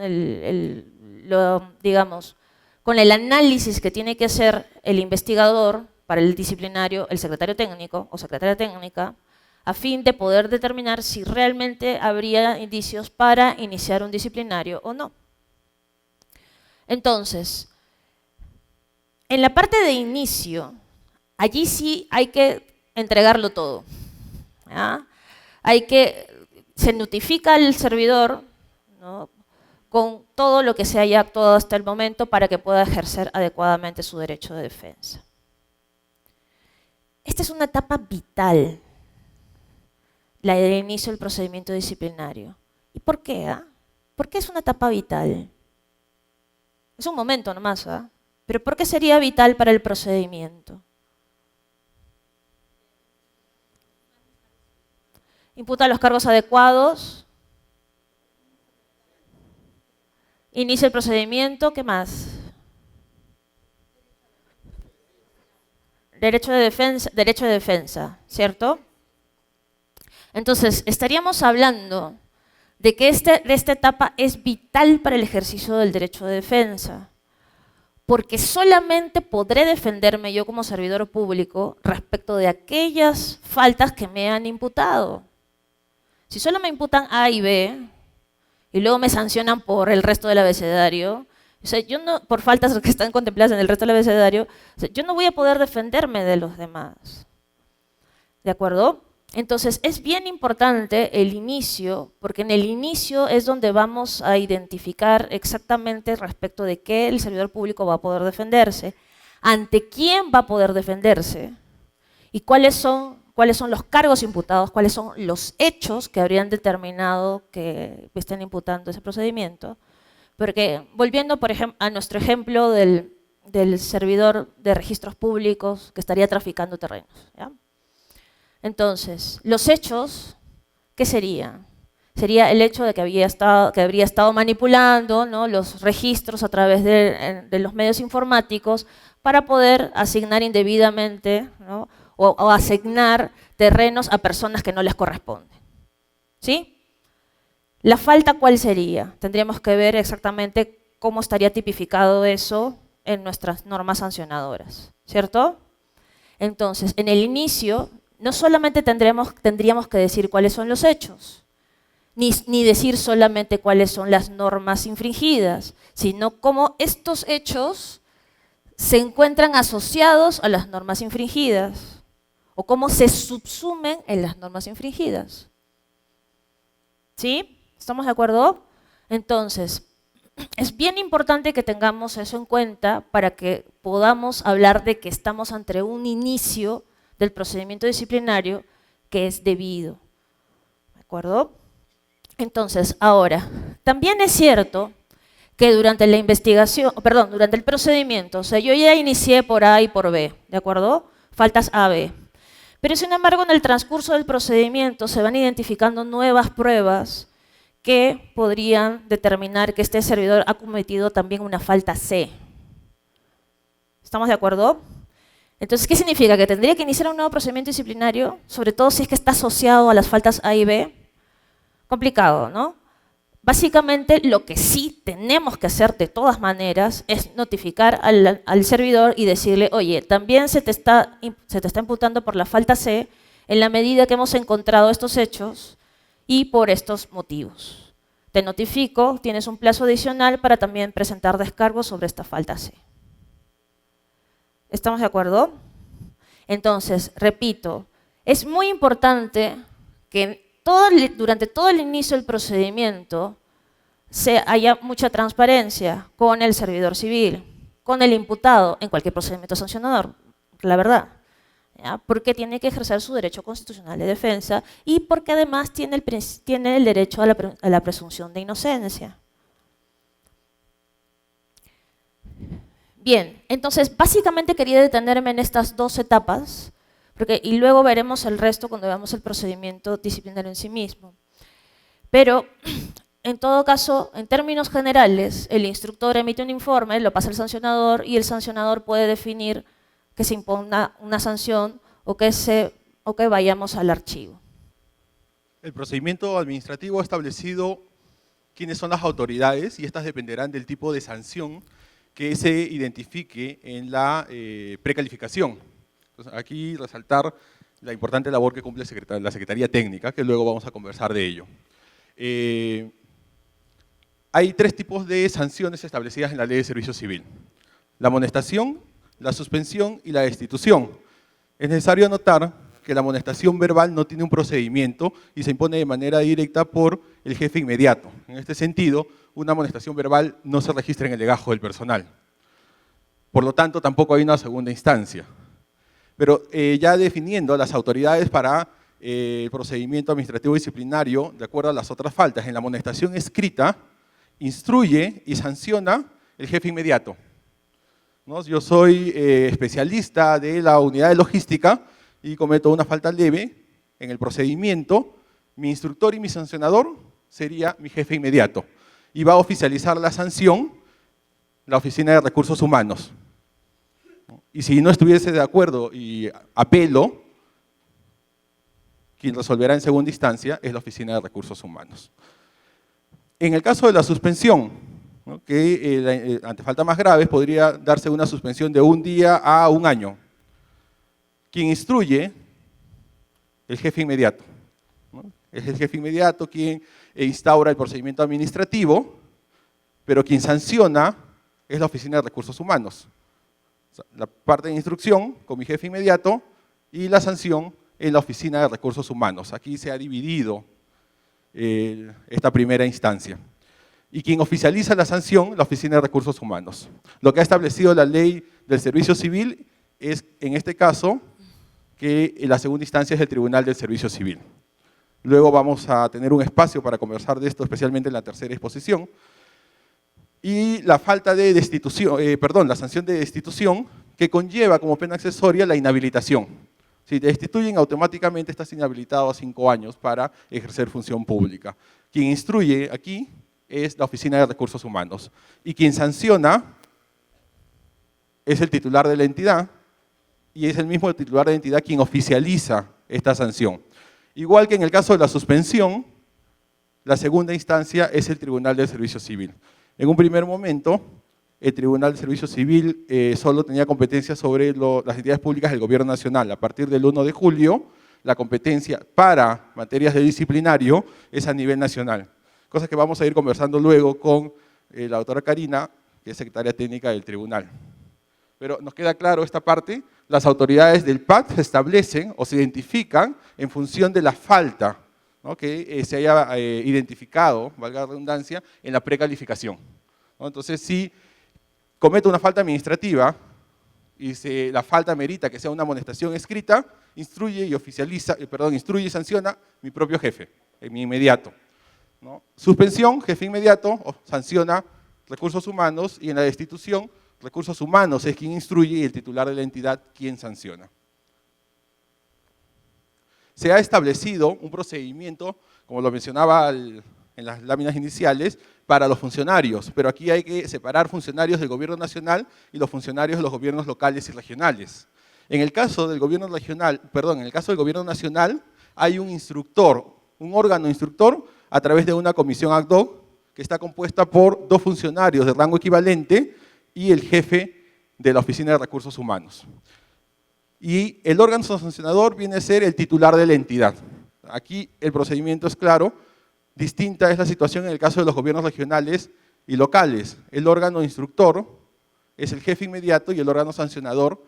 con el análisis que tiene que hacer el investigador para el disciplinario, el secretario técnico o secretaria técnica, a fin de poder determinar si realmente habría indicios para iniciar un disciplinario o no. Entonces, en la parte de inicio, allí sí hay que entregarlo todo, ¿ya? Se notifica al servidor, ¿no?, con todo lo que se haya actuado hasta el momento para que pueda ejercer adecuadamente su derecho de defensa. Esta es una etapa vital, la del inicio del procedimiento disciplinario. ¿Y por qué? ¿Por qué es una etapa vital? Es un momento nomás, ¿ah? Pero ¿por qué sería vital para el procedimiento? Imputa los cargos adecuados. Inicia el procedimiento, ¿qué más? Derecho de defensa, ¿cierto? Entonces, estaríamos hablando de que esta etapa es vital para el ejercicio del derecho de defensa, porque solamente podré defenderme yo como servidor público respecto de aquellas faltas que me han imputado. Si solo me imputan A y B, y luego me sancionan por el resto del abecedario, o sea, por faltas que están contempladas en el resto del abecedario, o sea, yo no voy a poder defenderme de los demás. ¿De acuerdo? Entonces, es bien importante el inicio, porque en el inicio es donde vamos a identificar exactamente respecto de qué el servidor público va a poder defenderse, ante quién va a poder defenderse y cuáles son los cargos imputados, cuáles son los hechos que habrían determinado que estén imputando ese procedimiento. Porque, volviendo por ejemplo, a nuestro ejemplo del servidor de registros públicos que estaría traficando terrenos, ¿ya? Entonces, los hechos, ¿qué serían? Sería el hecho de que habría estado manipulando, ¿no?, los registros a través de los medios informáticos para poder asignar indebidamente, ¿no?, o asignar terrenos a personas que no les corresponden. ¿Sí? ¿La falta cuál sería? Tendríamos que ver exactamente cómo estaría tipificado eso en nuestras normas sancionadoras, ¿cierto? Entonces, en el inicio, no solamente tendríamos que decir cuáles son los hechos, ni decir solamente cuáles son las normas infringidas, sino cómo estos hechos se encuentran asociados a las normas infringidas o cómo se subsumen en las normas infringidas. ¿Sí? ¿Estamos de acuerdo? Entonces, es bien importante que tengamos eso en cuenta para que podamos hablar de que estamos ante un inicio del procedimiento disciplinario que es debido. ¿De acuerdo? Entonces, ahora, también es cierto que durante la investigación, perdón, durante el procedimiento, o sea, yo ya inicié por A y por B, ¿de acuerdo? Faltas A, B. Pero sin embargo, en el transcurso del procedimiento se van identificando nuevas pruebas que podrían determinar que este servidor ha cometido también una falta C. ¿Estamos de acuerdo? Entonces, ¿qué significa? Que tendría que iniciar un nuevo procedimiento disciplinario, sobre todo si es que está asociado a las faltas A y B. Complicado, ¿no? Básicamente, lo que sí tenemos que hacer de todas maneras es notificar al servidor y decirle, oye, también se te está imputando por la falta C en la medida que hemos encontrado estos hechos y por estos motivos. Te notifico, tienes un plazo adicional para también presentar descargos sobre esta falta C. ¿Estamos de acuerdo? Entonces, repito, es muy importante que durante todo el inicio del procedimiento haya mucha transparencia con el servidor civil, con el imputado en cualquier procedimiento sancionador, la verdad. ¿Ya? Porque tiene que ejercer su derecho constitucional de defensa y porque además tiene el derecho a la presunción de inocencia. Bien, entonces básicamente quería detenerme en estas dos etapas, y luego veremos el resto cuando veamos el procedimiento disciplinario en sí mismo. Pero, en todo caso, en términos generales, el instructor emite un informe, lo pasa al sancionador y el sancionador puede definir que se imponga una sanción o que vayamos al archivo. El procedimiento administrativo ha establecido quiénes son las autoridades y estas dependerán del tipo de sanción que se identifique en la precalificación. Entonces, aquí resaltar la importante labor que cumple la Secretaría Técnica, que luego vamos a conversar de ello. Hay tres tipos de sanciones establecidas en la Ley de Servicio Civil: la amonestación, la suspensión y la destitución. Es necesario anotar que la amonestación verbal no tiene un procedimiento y se impone de manera directa por el jefe inmediato. En este sentido, una amonestación verbal no se registra en el legajo del personal. Por lo tanto, tampoco hay una segunda instancia. Pero ya definiendo las autoridades para el procedimiento administrativo disciplinario, de acuerdo a las otras faltas, en la amonestación escrita, instruye y sanciona el jefe inmediato. ¿No? Yo soy especialista de la unidad de logística y cometo una falta leve en el procedimiento, mi instructor y mi sancionador sería mi jefe inmediato. Y va a oficializar la sanción la Oficina de Recursos Humanos. Y si no estuviese de acuerdo y apelo, quien resolverá en segunda instancia es la Oficina de Recursos Humanos. En el caso de la suspensión, ¿no?, que ante faltas más graves podría darse una suspensión de 1 día a 1 año. Quien instruye, el jefe inmediato. ¿No? Es el jefe inmediato quien instaura el procedimiento administrativo, pero quien sanciona es la Oficina de Recursos Humanos. La parte de instrucción con mi jefe inmediato y la sanción en la Oficina de Recursos Humanos. Aquí se ha dividido esta primera instancia. Y quien oficializa la sanción, la Oficina de Recursos Humanos. Lo que ha establecido la Ley del Servicio Civil es, en este caso, que la segunda instancia es el Tribunal del Servicio Civil. Luego vamos a tener un espacio para conversar de esto, especialmente en la tercera exposición. Y la falta de destitución, la sanción de destitución, que conlleva como pena accesoria la inhabilitación. Si te destituyen, automáticamente estás inhabilitado a 5 años para ejercer función pública. Quien instruye aquí es la Oficina de Recursos Humanos. Y quien sanciona es el titular de la entidad, y es el mismo titular de la entidad quien oficializa esta sanción. Igual que en el caso de la suspensión, la segunda instancia es el Tribunal del Servicio Civil. En un primer momento, el Tribunal de Servicio Civil solo tenía competencia sobre las entidades públicas del Gobierno Nacional. A partir del 1 de julio, la competencia para materias de disciplinario es a nivel nacional. Cosa que vamos a ir conversando luego con la doctora Karina, que es secretaria técnica del tribunal. Pero nos queda claro esta parte, las autoridades del PAT se establecen o se identifican en función de la falta, ¿no?, que se haya identificado, valga la redundancia, en la precalificación, ¿no? Entonces, si cometo una falta administrativa y la falta merita que sea una amonestación escrita, instruye y sanciona mi propio jefe, mi inmediato, ¿no? Suspensión, jefe inmediato, o sanciona recursos humanos, y en la destitución, recursos humanos es quien instruye y el titular de la entidad quien sanciona. Se ha establecido un procedimiento, como lo mencionaba en las láminas iniciales, para los funcionarios, pero aquí hay que separar funcionarios del gobierno nacional y los funcionarios de los gobiernos locales y regionales. En el caso del gobierno nacional, hay un instructor, un órgano instructor a través de una comisión ad hoc que está compuesta por 2 funcionarios de rango equivalente y el jefe de la Oficina de Recursos Humanos. Y el órgano sancionador viene a ser el titular de la entidad. Aquí el procedimiento es claro. Distinta es la situación en el caso de los gobiernos regionales y locales. El órgano instructor es el jefe inmediato y el órgano sancionador,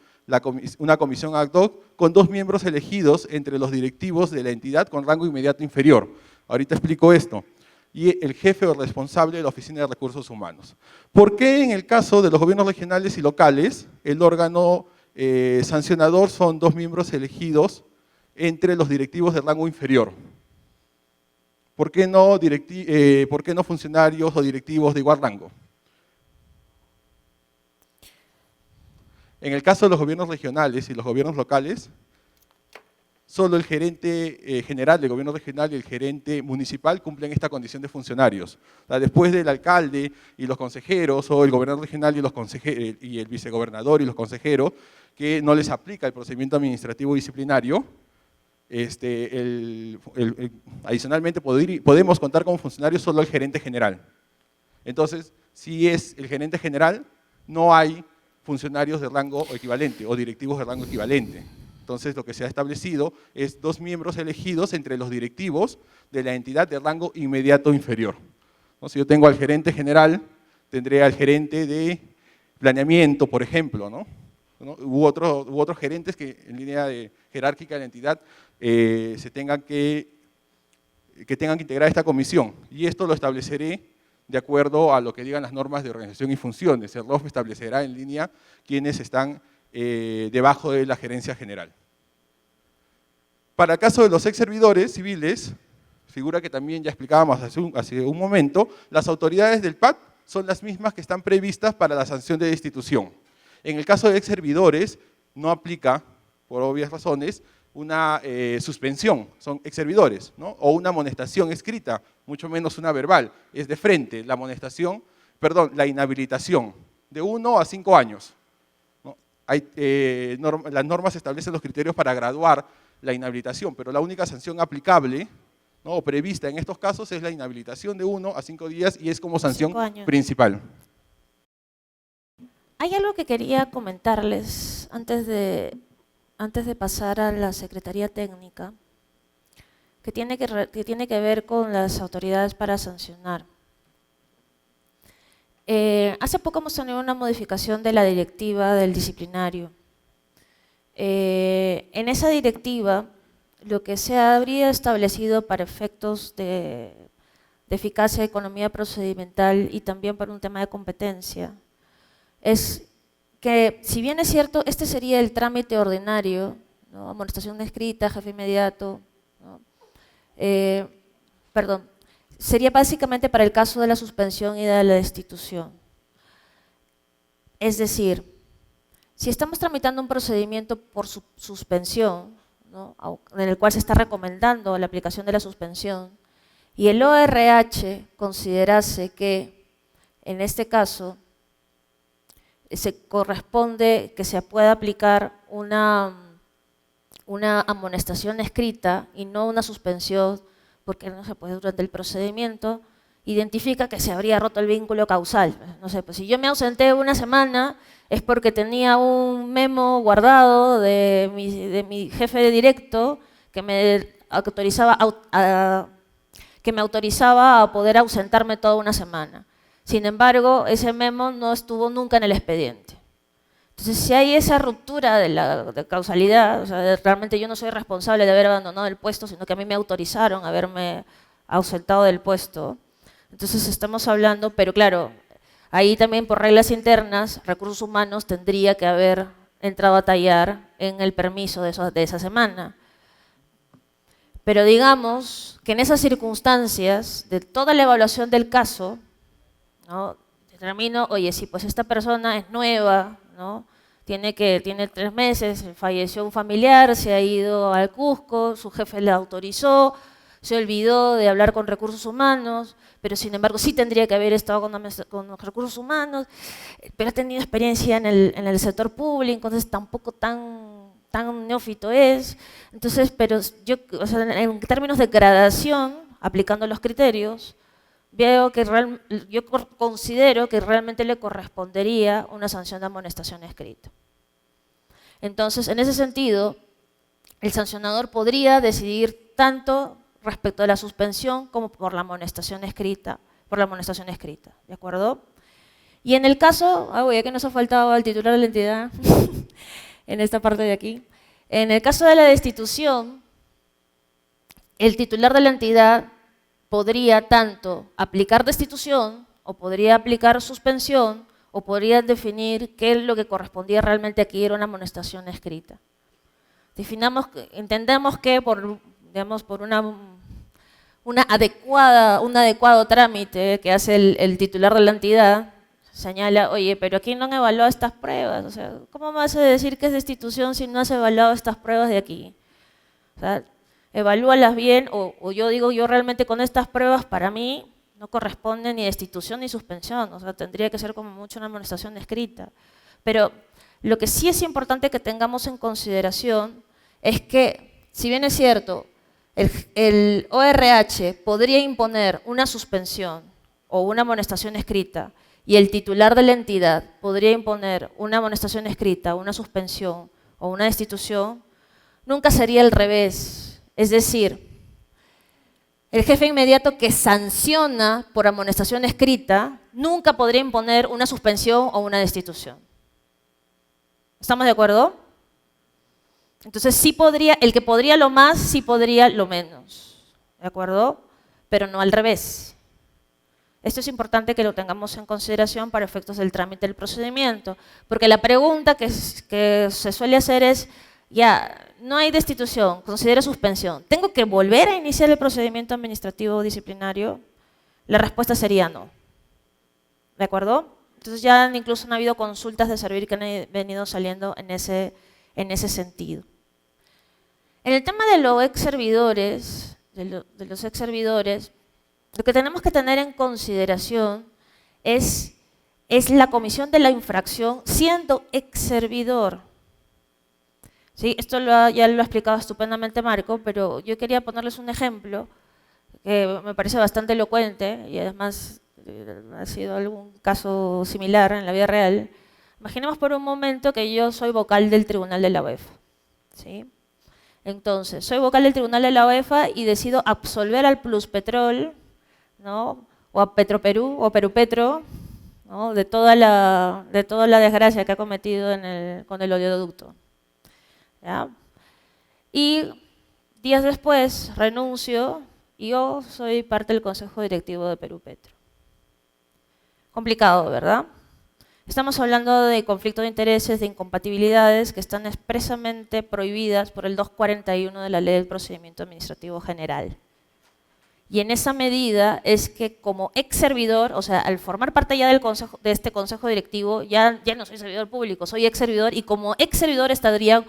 una comisión ad hoc con 2 miembros elegidos entre los directivos de la entidad con rango inmediato inferior. Ahorita explico esto. Y el jefe o responsable de la Oficina de Recursos Humanos. ¿Por qué en el caso de los gobiernos regionales y locales el órgano sancionador son 2 miembros elegidos entre los directivos de rango inferior? ¿Por qué no funcionarios o directivos de igual rango? En el caso de los gobiernos regionales y los gobiernos locales, solo el gerente general del gobierno regional y el gerente municipal cumplen esta condición de funcionarios. O sea, después del alcalde y los consejeros, o el gobernador regional y el vicegobernador y los consejeros, que no les aplica el procedimiento administrativo disciplinario, adicionalmente podemos contar como funcionarios solo el gerente general. Entonces, si es el gerente general, no hay funcionarios de rango equivalente o directivos de rango equivalente. Entonces, lo que se ha establecido es 2 miembros elegidos entre los directivos de la entidad de rango inmediato inferior, ¿no? Si yo tengo al gerente general, tendré al gerente de planeamiento, por ejemplo, ¿no? Hubo otros gerentes que en línea jerárquica de la entidad tengan que integrar esta comisión. Y esto lo estableceré de acuerdo a lo que digan las normas de organización y funciones. El ROF establecerá en línea quienes están debajo de la gerencia general. Para el caso de los ex servidores civiles, figura que también ya explicábamos hace un momento, las autoridades del PAT son las mismas que están previstas para la sanción de destitución. En el caso de ex servidores, no aplica, por obvias razones, una suspensión, son ex servidores, ¿no? O una amonestación escrita, mucho menos una verbal, es de frente, la inhabilitación, de 1 a 5 años. ¿No? Las normas establecen los criterios para graduar la inhabilitación, pero la única sanción aplicable, ¿no?, o prevista en estos casos es la inhabilitación de 1 a 5 días y es como sanción principal. Hay algo que quería comentarles antes de pasar a la Secretaría Técnica, que tiene que ver con las autoridades para sancionar. Hace poco hemos tenido una modificación de la directiva del disciplinario. En esa directiva, lo que se habría establecido para efectos de eficacia, economía procedimental y también para un tema de competencia, es que, si bien es cierto, este sería el trámite ordinario, ¿no?, amonestación escrita, jefe inmediato, ¿no?, sería básicamente para el caso de la suspensión y de la destitución. Es decir, si estamos tramitando un procedimiento por suspensión, ¿no?, en el cual se está recomendando la aplicación de la suspensión, y el ORH considerase que, en este caso, se corresponde que se pueda aplicar una amonestación escrita y no una suspensión, porque no se puede durante el procedimiento, identifica que se habría roto el vínculo causal. No sé, pues si yo me ausenté una semana es porque tenía un memo guardado de mi jefe directo que me autorizaba a poder ausentarme toda una semana. Sin embargo, ese memo no estuvo nunca en el expediente. Entonces, si hay esa ruptura de causalidad, o sea, realmente yo no soy responsable de haber abandonado el puesto, sino que a mí me autorizaron a haberme ausentado del puesto. Entonces, estamos hablando, pero claro, ahí también por reglas internas, Recursos Humanos tendría que haber entrado a tallar en el permiso de esa semana. Pero digamos que en esas circunstancias, de toda la evaluación del caso, ¿no?, determino, oye, si pues esta persona es nueva, ¿no?, tiene 3 meses, falleció un familiar, se ha ido al Cusco, su jefe le autorizó, se olvidó de hablar con Recursos Humanos, pero sin embargo sí tendría que haber estado con los Recursos Humanos, pero ha tenido experiencia en el sector público, entonces tampoco tan neófito es. Entonces, pero yo, o sea, en términos de gradación, aplicando los criterios, veo que yo considero que realmente le correspondería una sanción de amonestación escrita. Entonces, en ese sentido, el sancionador podría decidir tanto respecto de la suspensión como por la amonestación escrita, ¿de acuerdo? Y en el caso, ya que nos ha faltado al titular de la entidad, en esta parte de aquí, en el caso de la destitución, el titular de la entidad podría tanto aplicar destitución, o podría aplicar suspensión, o podría definir qué es lo que correspondía realmente aquí, era una amonestación escrita. Entendemos que por un adecuado trámite que hace el titular de la entidad, señala, oye, pero aquí no han evaluado estas pruebas, o sea, ¿cómo me vas a decir que es destitución si no has evaluado estas pruebas de aquí? O sea, evalúalas bien, o yo realmente con estas pruebas para mí no corresponde ni destitución ni suspensión, o sea, tendría que ser como mucho una amonestación escrita. Pero lo que sí es importante que tengamos en consideración es que, si bien es cierto, el ORH podría imponer una suspensión o una amonestación escrita y el titular de la entidad podría imponer una amonestación escrita, una suspensión o una destitución, nunca sería al revés. Es decir, el jefe inmediato que sanciona por amonestación escrita nunca podría imponer una suspensión o una destitución. ¿Estamos de acuerdo? Entonces, sí podría, el que podría lo más, sí podría lo menos, ¿de acuerdo? Pero no al revés. Esto es importante que lo tengamos en consideración para efectos del trámite del procedimiento, porque la pregunta que se suele hacer es, ya, no hay destitución, considera suspensión, ¿tengo que volver a iniciar el procedimiento administrativo disciplinario? La respuesta sería no, ¿de acuerdo? Entonces ya incluso han habido consultas de servir que han venido saliendo en ese sentido. En el tema de los ex servidores, lo que tenemos que tener en consideración es la comisión de la infracción siendo ex servidor. ¿Sí? Esto ya lo ha explicado estupendamente Marco, pero yo quería ponerles un ejemplo que me parece bastante elocuente y además ha sido algún caso similar en la vida real. Imaginemos por un momento que yo soy vocal del Tribunal de la UEFA, ¿sí? Entonces, soy vocal del Tribunal de la UEFA y decido absolver al Pluspetrol, ¿no?, o a Petroperú o Perupetro, ¿no?, de toda la desgracia que ha cometido con el oleoducto. ¿Ya? Y días después renuncio y yo soy parte del Consejo Directivo de Perupetro. Complicado, ¿verdad? Estamos hablando de conflicto de intereses, de incompatibilidades que están expresamente prohibidas por el 241 de la Ley del Procedimiento Administrativo General. Y en esa medida es que como ex servidor, o sea, al formar parte ya de este consejo directivo, ya no soy servidor público, soy ex servidor y como ex servidor estaría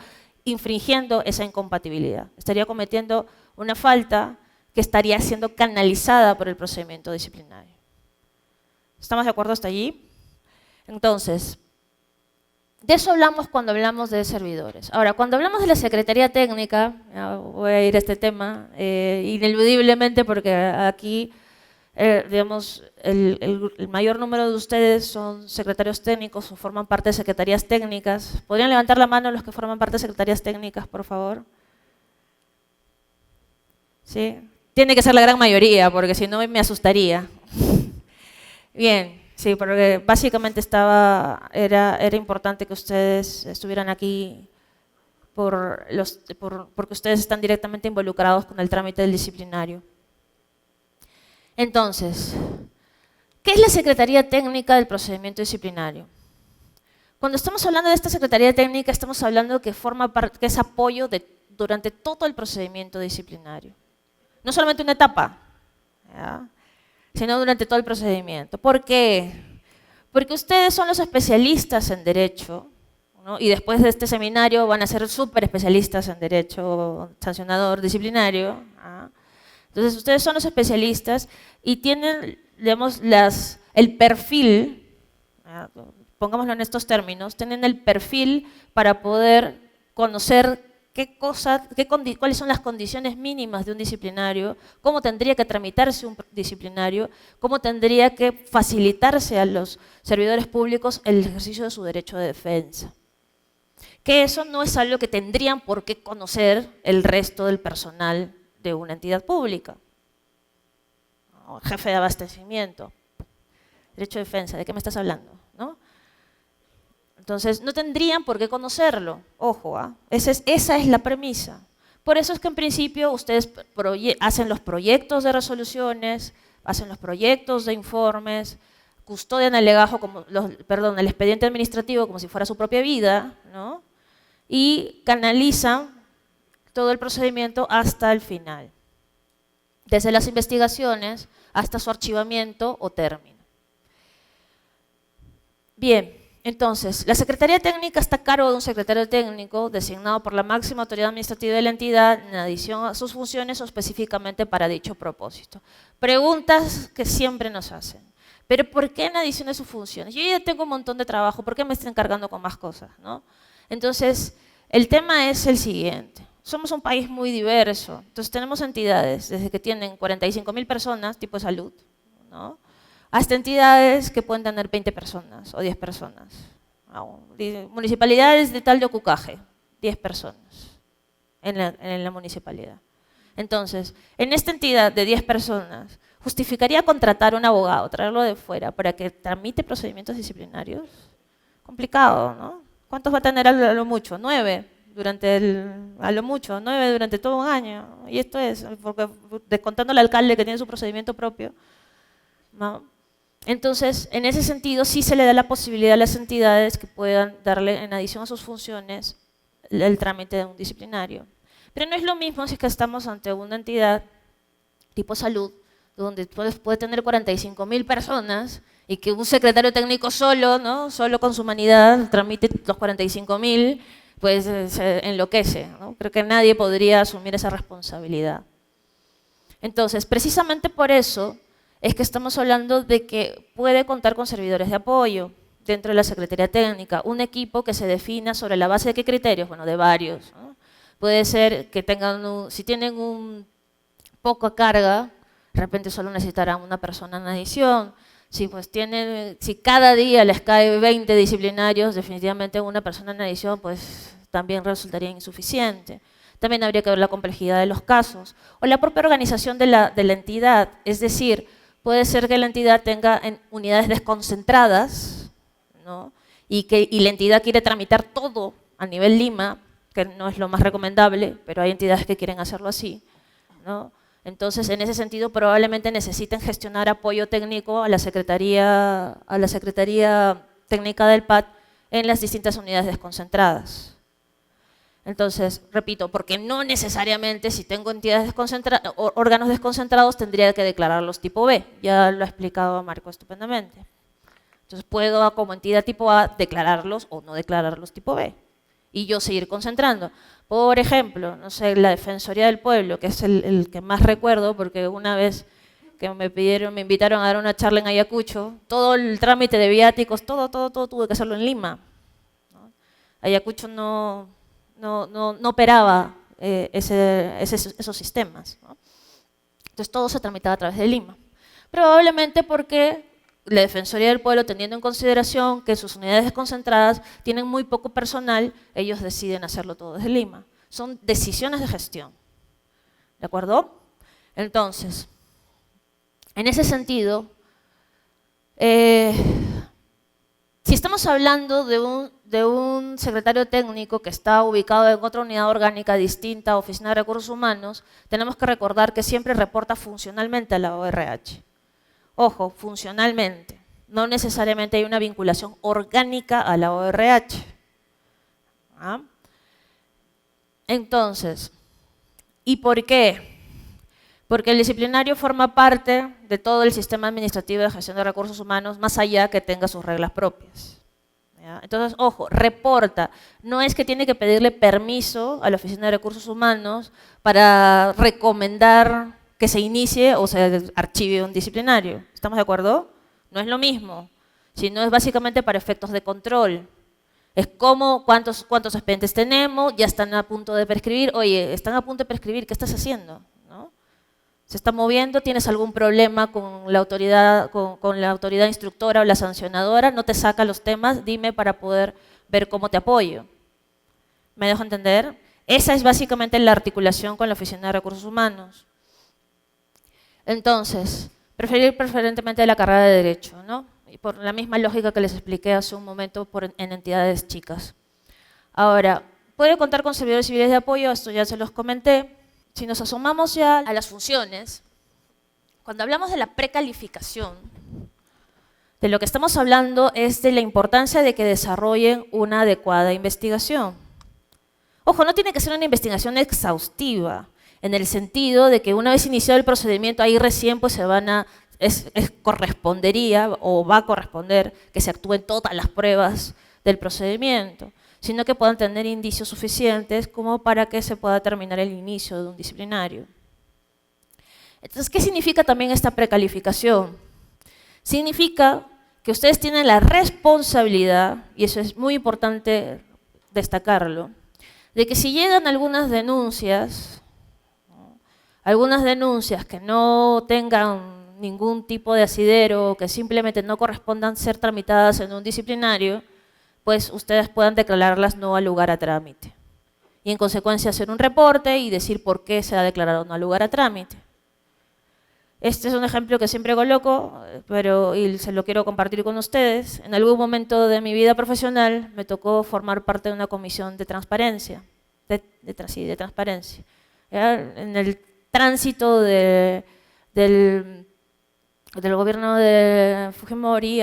infringiendo esa incompatibilidad. Estaría cometiendo una falta que estaría siendo canalizada por el procedimiento disciplinario. ¿Estamos de acuerdo hasta allí? Entonces, de eso hablamos cuando hablamos de servidores. Ahora, cuando hablamos de la Secretaría Técnica, voy a ir a este tema ineludiblemente porque aquí digamos, el mayor número de ustedes son secretarios técnicos o forman parte de secretarías técnicas. ¿Podrían levantar la mano los que forman parte de secretarías técnicas, por favor? ¿Sí? Tiene que ser la gran mayoría, porque si no me asustaría. Bien, sí, porque básicamente era importante que ustedes estuvieran aquí porque ustedes están directamente involucrados con el trámite del disciplinario. Entonces, ¿qué es la Secretaría Técnica del Procedimiento Disciplinario? Cuando estamos hablando de esta Secretaría Técnica, estamos hablando que que es apoyo durante todo el procedimiento disciplinario. No solamente una etapa, ¿ya?, sino durante todo el procedimiento. ¿Por qué? Porque ustedes son los especialistas en Derecho, ¿no? Y después de este seminario van a ser súper especialistas en Derecho sancionador disciplinario, ¿ah? Entonces, ustedes son los especialistas y tienen, digamos, el perfil, pongámoslo en estos términos, tienen el perfil para poder conocer cuáles son las condiciones mínimas de un disciplinario, cómo tendría que tramitarse un disciplinario, cómo tendría que facilitarse a los servidores públicos el ejercicio de su derecho de defensa. Que eso no es algo que tendrían por qué conocer el resto del personal de una entidad pública. Jefe de abastecimiento, derecho de defensa, ¿de qué me estás hablando? ¿No? Entonces, no tendrían por qué conocerlo. Ojo, esa es la premisa. Por eso es que en principio ustedes hacen los proyectos de resoluciones, hacen los proyectos de informes, custodian el legajo, el expediente administrativo como si fuera su propia vida, ¿no? Y canalizan todo el procedimiento hasta el final, desde las investigaciones hasta su archivamiento o término. Bien, entonces, la Secretaría Técnica está a cargo de un secretario técnico designado por la máxima autoridad administrativa de la entidad en adición a sus funciones o específicamente para dicho propósito. Preguntas que siempre nos hacen. ¿Pero por qué en adición a sus funciones? Yo ya tengo un montón de trabajo, ¿por qué me estoy encargando con más cosas, ¿no? Entonces, el tema es el siguiente. Somos un país muy diverso, entonces tenemos entidades desde que tienen 45.000 personas, tipo de salud, ¿no?, hasta entidades que pueden tener 20 personas o 10 personas. Municipalidades de tal de Ocucaje, 10 personas en la municipalidad. Entonces, en esta entidad de 10 personas, ¿justificaría contratar a un abogado, traerlo de fuera para que tramite procedimientos disciplinarios? Complicado, ¿no? ¿Cuántos va a tener a lo mucho? 9 a lo mucho, 9 durante todo un año. Y esto es, porque descontando al alcalde que tiene su procedimiento propio, ¿no? Entonces, en ese sentido, sí se le da la posibilidad a las entidades que puedan darle, en adición a sus funciones, el trámite de un disciplinario. Pero no es lo mismo si es que estamos ante una entidad tipo salud, donde puede tener 45.000 personas y que un secretario técnico solo, ¿no?, solo con su humanidad, tramite los 45.000, pues se enloquece, ¿no? Creo que nadie podría asumir esa responsabilidad. Entonces, precisamente por eso es que estamos hablando de que puede contar con servidores de apoyo dentro de la Secretaría Técnica, un equipo que se defina sobre la base de qué criterios, bueno, de varios, ¿no? Puede ser que tengan, si tienen poca carga, de repente solo necesitarán una persona en adición. Si cada día les cae 20 disciplinarios, definitivamente una persona en adición pues también resultaría insuficiente. También habría que ver la complejidad de los casos o la propia organización de la entidad, es decir, puede ser que la entidad tenga unidades desconcentradas, ¿no?, y la entidad quiere tramitar todo a nivel Lima, que no es lo más recomendable, pero hay entidades que quieren hacerlo así, ¿no? Entonces, en ese sentido, probablemente necesiten gestionar apoyo técnico a la Secretaría Técnica del PAT en las distintas unidades desconcentradas. Entonces, repito, porque no necesariamente si tengo órganos desconcentrados tendría que declararlos tipo B, ya lo ha explicado Marco estupendamente. Entonces, puedo como entidad tipo A declararlos o no declararlos tipo B y yo seguir concentrando. Por ejemplo, no sé, la Defensoría del Pueblo, que es el que más recuerdo, porque una vez que me invitaron a dar una charla en Ayacucho, todo el trámite de viáticos, todo tuve que hacerlo en Lima, ¿no? Ayacucho no operaba esos sistemas, ¿no? Entonces todo se tramitaba a través de Lima. Probablemente porque la Defensoría del Pueblo, teniendo en consideración que sus unidades desconcentradas tienen muy poco personal, ellos deciden hacerlo todo desde Lima. Son decisiones de gestión. ¿De acuerdo? Entonces, en ese sentido, si estamos hablando de un secretario técnico que está ubicado en otra unidad orgánica distinta a Oficina de Recursos Humanos, tenemos que recordar que siempre reporta funcionalmente a la ORH. Ojo, funcionalmente. No necesariamente hay una vinculación orgánica a la ORH. ¿Ah? Entonces, ¿y por qué? Porque el disciplinario forma parte de todo el sistema administrativo de gestión de recursos humanos, más allá que tenga sus reglas propias. ¿Ya? Entonces, ojo, reporta. No es que tiene que pedirle permiso a la Oficina de Recursos Humanos para recomendar que se inicie o se archive un disciplinario. ¿Estamos de acuerdo? No es lo mismo, sino es básicamente para efectos de control. Es como cuántos expedientes tenemos, ya están a punto de prescribir. Oye, están a punto de prescribir, ¿qué estás haciendo? ¿No? ¿Se está moviendo? ¿Tienes algún problema con la autoridad, con la autoridad instructora o la sancionadora? ¿No te saca los temas? Dime para poder ver cómo te apoyo. ¿Me dejo entender? Esa es básicamente la articulación con la Oficina de Recursos Humanos. Entonces, preferir preferentemente la carrera de Derecho, ¿no? Y por la misma lógica que les expliqué hace un momento en entidades chicas. Ahora, ¿puede contar con servidores civiles de apoyo? Esto ya se los comenté. Si nos asomamos ya a las funciones, cuando hablamos de la precalificación, de lo que estamos hablando es de la importancia de que desarrollen una adecuada investigación. Ojo, no tiene que ser una investigación exhaustiva, en el sentido de que una vez iniciado el procedimiento, ahí recién pues correspondería o va a corresponder que se actúen todas las pruebas del procedimiento, sino que puedan tener indicios suficientes como para que se pueda terminar el inicio de un disciplinario. Entonces, ¿qué significa también esta precalificación? Significa que ustedes tienen la responsabilidad, y eso es muy importante destacarlo, de que si llegan algunas denuncias que no tengan ningún tipo de asidero, que simplemente no correspondan ser tramitadas en un disciplinario, pues ustedes puedan declararlas no al lugar a trámite. Y en consecuencia hacer un reporte y decir por qué se ha declarado no al lugar a trámite. Este es un ejemplo que siempre coloco, y se lo quiero compartir con ustedes. En algún momento de mi vida profesional me tocó formar parte de una comisión de transparencia, de transparencia. ¿Ya? En el tránsito del gobierno de Fujimori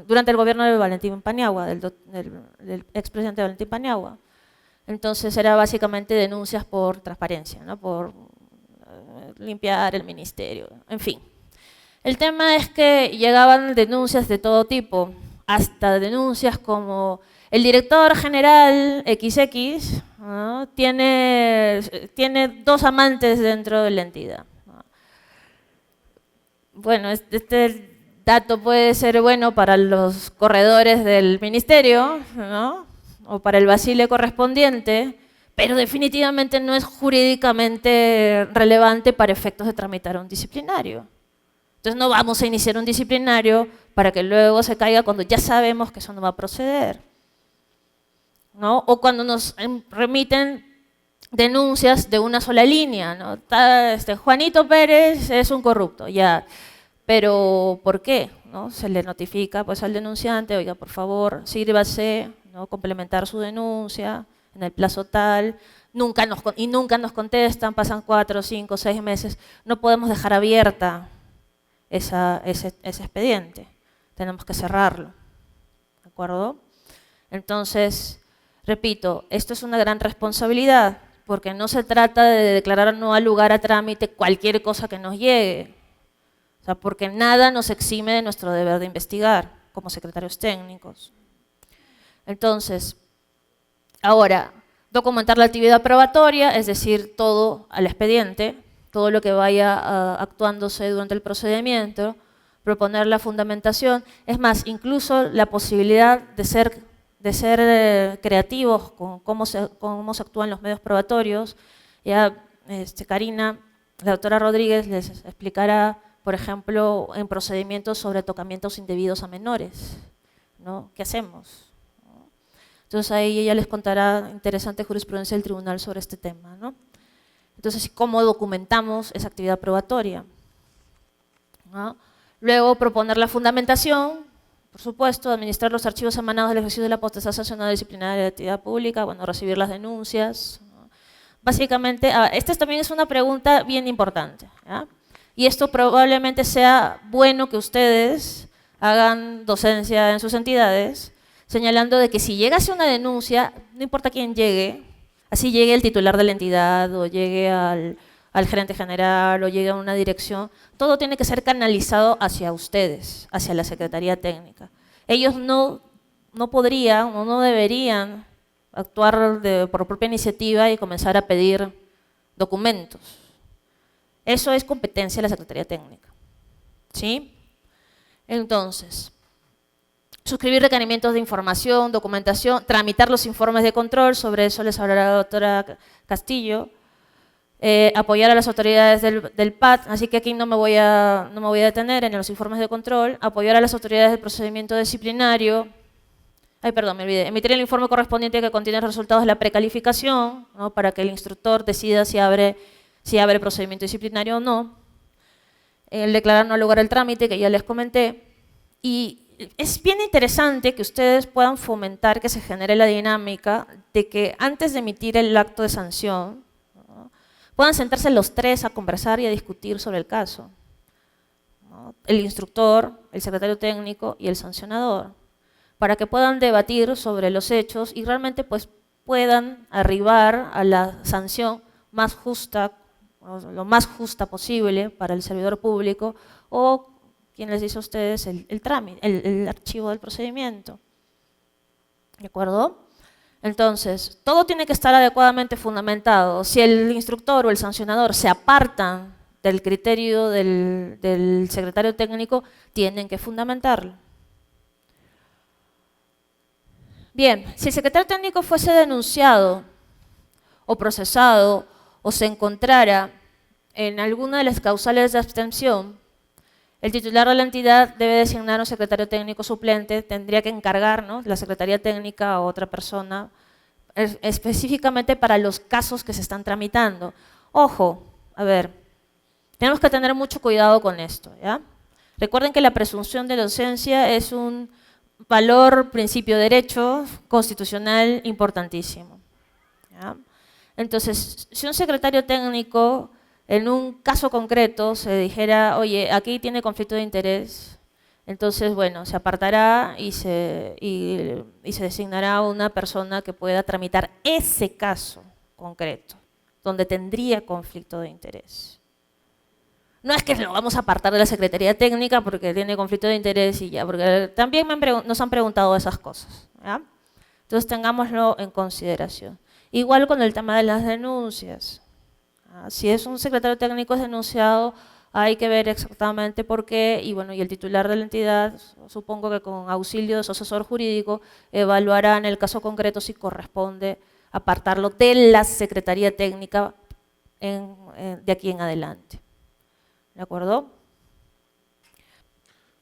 durante el gobierno de Valentín Paniagua, del expresidente Valentín Paniagua. Entonces era básicamente denuncias por transparencia, ¿no? Por limpiar el ministerio, en fin. El tema es que llegaban denuncias de todo tipo, hasta denuncias como el director general XX, ¿no? tiene 2 amantes dentro de la entidad. Bueno, este dato puede ser bueno para los corredores del ministerio, ¿no? O para el Basile correspondiente, pero definitivamente no es jurídicamente relevante para efectos de tramitar un disciplinario. Entonces no vamos a iniciar un disciplinario para que luego se caiga cuando ya sabemos que eso no va a proceder, ¿no? O cuando nos remiten denuncias de una sola línea, ¿no? Juanito Pérez es un corrupto, ya, pero ¿por qué? ¿No? Se le notifica pues, al denunciante, oiga, por favor, sírvase, ¿no? Complementar su denuncia en el plazo tal, nunca nos contestan, pasan 4, 5, 6 meses, no podemos dejar abierta ese expediente, tenemos que cerrarlo, ¿de acuerdo? Entonces, repito, esto es una gran responsabilidad, porque no se trata de declarar no al lugar a trámite cualquier cosa que nos llegue, o sea, porque nada nos exime de nuestro deber de investigar como secretarios técnicos. Entonces, ahora, documentar la actividad probatoria, es decir, todo al expediente, todo lo que vaya actuándose durante el procedimiento, proponer la fundamentación, es más, incluso la posibilidad de ser creativos con cómo se actúan los medios probatorios. Ya Karina, la doctora Rodríguez, les explicará por ejemplo, en procedimientos sobre tocamientos indebidos a menores, ¿no? ¿Qué hacemos? Entonces ahí ella les contará interesante jurisprudencia del tribunal sobre este tema, ¿no? Entonces, ¿cómo documentamos esa actividad probatoria? ¿No? Luego, proponer la fundamentación, por supuesto, administrar los archivos emanados del ejercicio de la potestad sancionada disciplinaria de la actividad pública, bueno, recibir las denuncias. ¿No? Básicamente, esta también es una pregunta bien importante, ¿ya? Y esto probablemente sea bueno que ustedes hagan docencia en sus entidades, señalando de que si llegase una denuncia, no importa quién llegue, así llegue el titular de la entidad o llegue al gerente general o llegue a una dirección, todo tiene que ser canalizado hacia ustedes, hacia la Secretaría Técnica. Ellos no podrían o no deberían actuar por propia iniciativa y comenzar a pedir documentos. Eso es competencia de la Secretaría Técnica. ¿Sí? Entonces, suscribir requerimientos de información, documentación, tramitar los informes de control, sobre eso les hablará la doctora Castillo, apoyar a las autoridades del PAT, así que aquí no me voy a detener en los informes de control, apoyar a las autoridades del procedimiento disciplinario, me olvidé, emitir el informe correspondiente que contiene los resultados de la precalificación, ¿no? Para que el instructor decida si abre procedimiento disciplinario o no, el declarar no lugar al trámite, que ya les comenté, y es bien interesante que ustedes puedan fomentar que se genere la dinámica de que antes de emitir el acto de sanción, ¿no? Puedan sentarse los tres a conversar y a discutir sobre el caso, ¿no? El instructor, el secretario técnico y el sancionador, para que puedan debatir sobre los hechos y realmente pues, puedan arribar a la sanción más justa, lo más justa posible para el servidor público o quien les dice a ustedes el trámite, el archivo del procedimiento. ¿De acuerdo? Entonces, todo tiene que estar adecuadamente fundamentado. Si el instructor o el sancionador se apartan del criterio del secretario técnico, tienen que fundamentarlo. Bien, si el secretario técnico fuese denunciado o procesado o se encontrara en alguna de las causales de abstención, el titular de la entidad debe designar un secretario técnico suplente, tendría que encargar, ¿no?, la secretaría técnica a otra persona, específicamente para los casos que se están tramitando. Ojo, a ver, tenemos que tener mucho cuidado con esto, ¿ya? Recuerden que la presunción de inocencia es un valor, principio de derecho constitucional importantísimo, ¿ya? Entonces, si un secretario técnico en un caso concreto se dijera, oye, aquí tiene conflicto de interés, entonces, bueno, se apartará y se designará una persona que pueda tramitar ese caso concreto, donde tendría conflicto de interés. No es que lo vamos a apartar de la Secretaría Técnica porque tiene conflicto de interés y ya, porque también nos han preguntado esas cosas, ¿ya? Entonces, tengámoslo en consideración. Igual con el tema de las denuncias. Si es un secretario técnico es denunciado, hay que ver exactamente por qué, y bueno, y el titular de la entidad, supongo que con auxilio de su asesor jurídico, evaluará en el caso concreto si corresponde apartarlo de la Secretaría Técnica de aquí en adelante. ¿De acuerdo?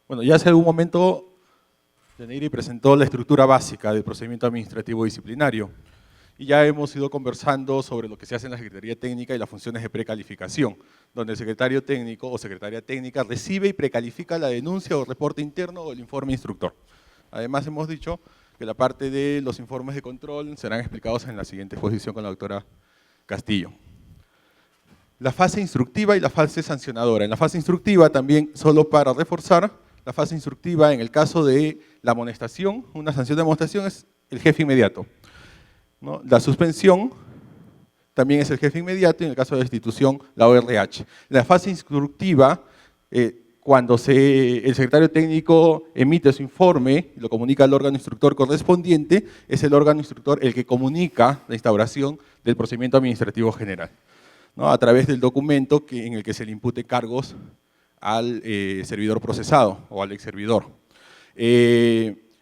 Bueno, ya hace algún momento Yaniri presentó la estructura básica del procedimiento administrativo disciplinario. Y ya hemos ido conversando sobre lo que se hace en la Secretaría Técnica y las funciones de precalificación, donde el secretario técnico o secretaria técnica recibe y precalifica la denuncia o reporte interno o el informe instructor. Además, hemos dicho que la parte de los informes de control serán explicados en la siguiente exposición con la doctora Castillo. La fase instructiva y la fase sancionadora. En la fase instructiva también, solo para reforzar, la fase instructiva en el caso de la amonestación, una sanción de amonestación es el jefe inmediato, ¿no? La suspensión también es el jefe inmediato y en el caso de destitución la ORH. La fase instructiva, cuando el secretario técnico emite su informe y lo comunica al órgano instructor correspondiente, es el órgano instructor el que comunica la instauración del procedimiento administrativo general, ¿no?, a través del documento en el que se le impute cargos al servidor procesado o al ex servidor.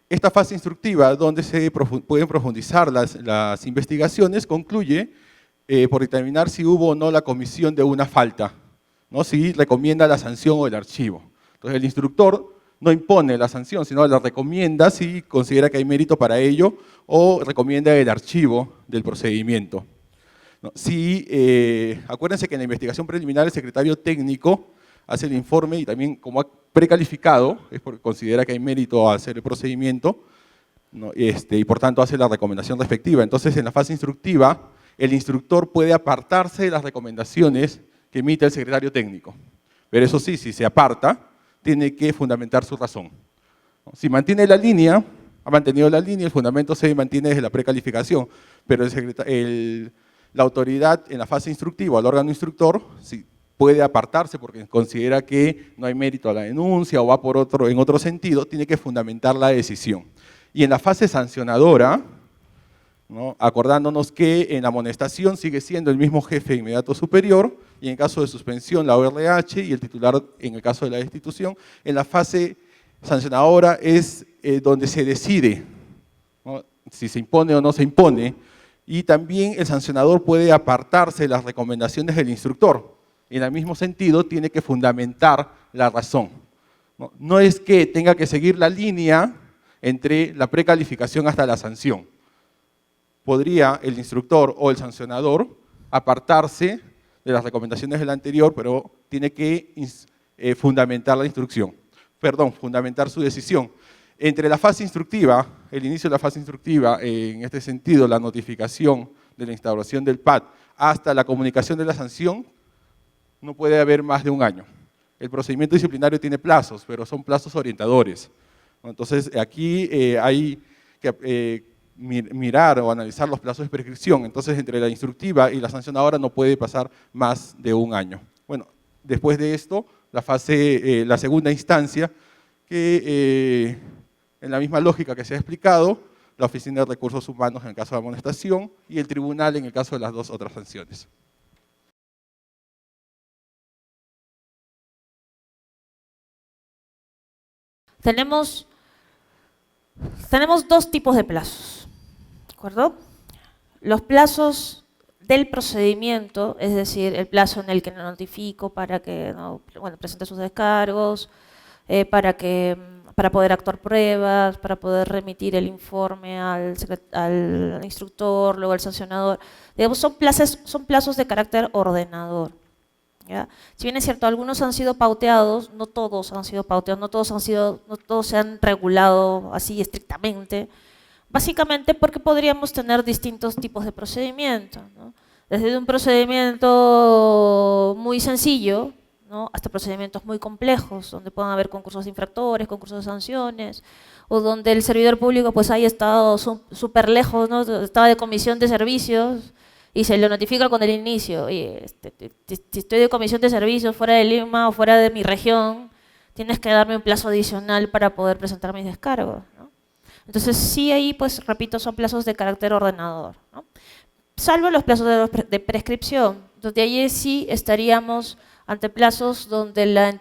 Esta fase instructiva, donde se pueden profundizar las investigaciones, concluye por determinar si hubo o no la comisión de una falta ¿no? Si recomienda la sanción o el archivo. Entonces el instructor no impone la sanción, sino la recomienda si considera que hay mérito para ello o recomienda el archivo del procedimiento. ¿No? Acuérdense que en la investigación preliminar el secretario técnico hace el informe y también como ha precalificado, es porque considera que hay mérito a hacer el procedimiento, ¿no? Y por tanto hace la recomendación respectiva. Entonces en la fase instructiva el instructor puede apartarse de las recomendaciones que emite el secretario técnico. Pero eso sí, si se aparta, tiene que fundamentar su razón. Si mantiene la línea, ha mantenido la línea, el fundamento se mantiene desde la precalificación, pero la autoridad en la fase instructiva, el órgano instructor, si puede apartarse porque considera que no hay mérito a la denuncia o va en otro sentido, tiene que fundamentar la decisión. Y en la fase sancionadora, ¿no? Acordándonos que en la amonestación sigue siendo el mismo jefe inmediato superior y en caso de suspensión la ORH y el titular en el caso de la destitución. En la fase sancionadora es donde se decide, ¿no? Si se impone o no se impone, y también el sancionador puede apartarse de las recomendaciones del instructor. En el mismo sentido tiene que fundamentar la razón. No es que tenga que seguir la línea entre la precalificación hasta la sanción. Podría el instructor o el sancionador apartarse de las recomendaciones del anterior, pero tiene que fundamentar fundamentar su decisión. Entre la fase instructiva, el inicio de la fase instructiva, en este sentido, la notificación de la instauración del PAD, hasta la comunicación de la sanción, no puede haber más de un año. El procedimiento disciplinario tiene plazos, pero son plazos orientadores. Entonces, aquí hay que mirar o analizar los plazos de prescripción. Entonces, entre la instructiva y la sancionadora no puede pasar más de un año. Bueno, después de esto, la segunda instancia, que en la misma lógica que se ha explicado, la Oficina de Recursos Humanos en el caso de amonestación y el tribunal en el caso de las dos otras sanciones. Tenemos dos tipos de plazos, ¿de acuerdo? Los plazos del procedimiento, es decir, el plazo en el que notifico para que presente sus descargos, para poder actuar pruebas, para poder remitir el informe al instructor, luego al sancionador. Digamos, son plazos de carácter ordenador. ¿Ya? Si bien es cierto, algunos han sido pauteados, no todos han sido pauteados, no todos se han regulado así estrictamente, básicamente porque podríamos tener distintos tipos de procedimientos, ¿no? Desde un procedimiento muy sencillo, ¿no? Hasta procedimientos muy complejos, donde puedan haber concursos de infractores, concursos de sanciones, o donde el servidor público pues haya estado súper lejos, ¿no? Estaba de comisión de servicios, y se lo notifica con el inicio. Oye, si estoy de comisión de servicios fuera de Lima o fuera de mi región, tienes que darme un plazo adicional para poder presentar mis descargos, ¿no? Entonces, sí, ahí, pues, repito, son plazos de carácter ordenador, ¿no? Salvo los plazos de prescripción, donde allí sí estaríamos ante plazos donde la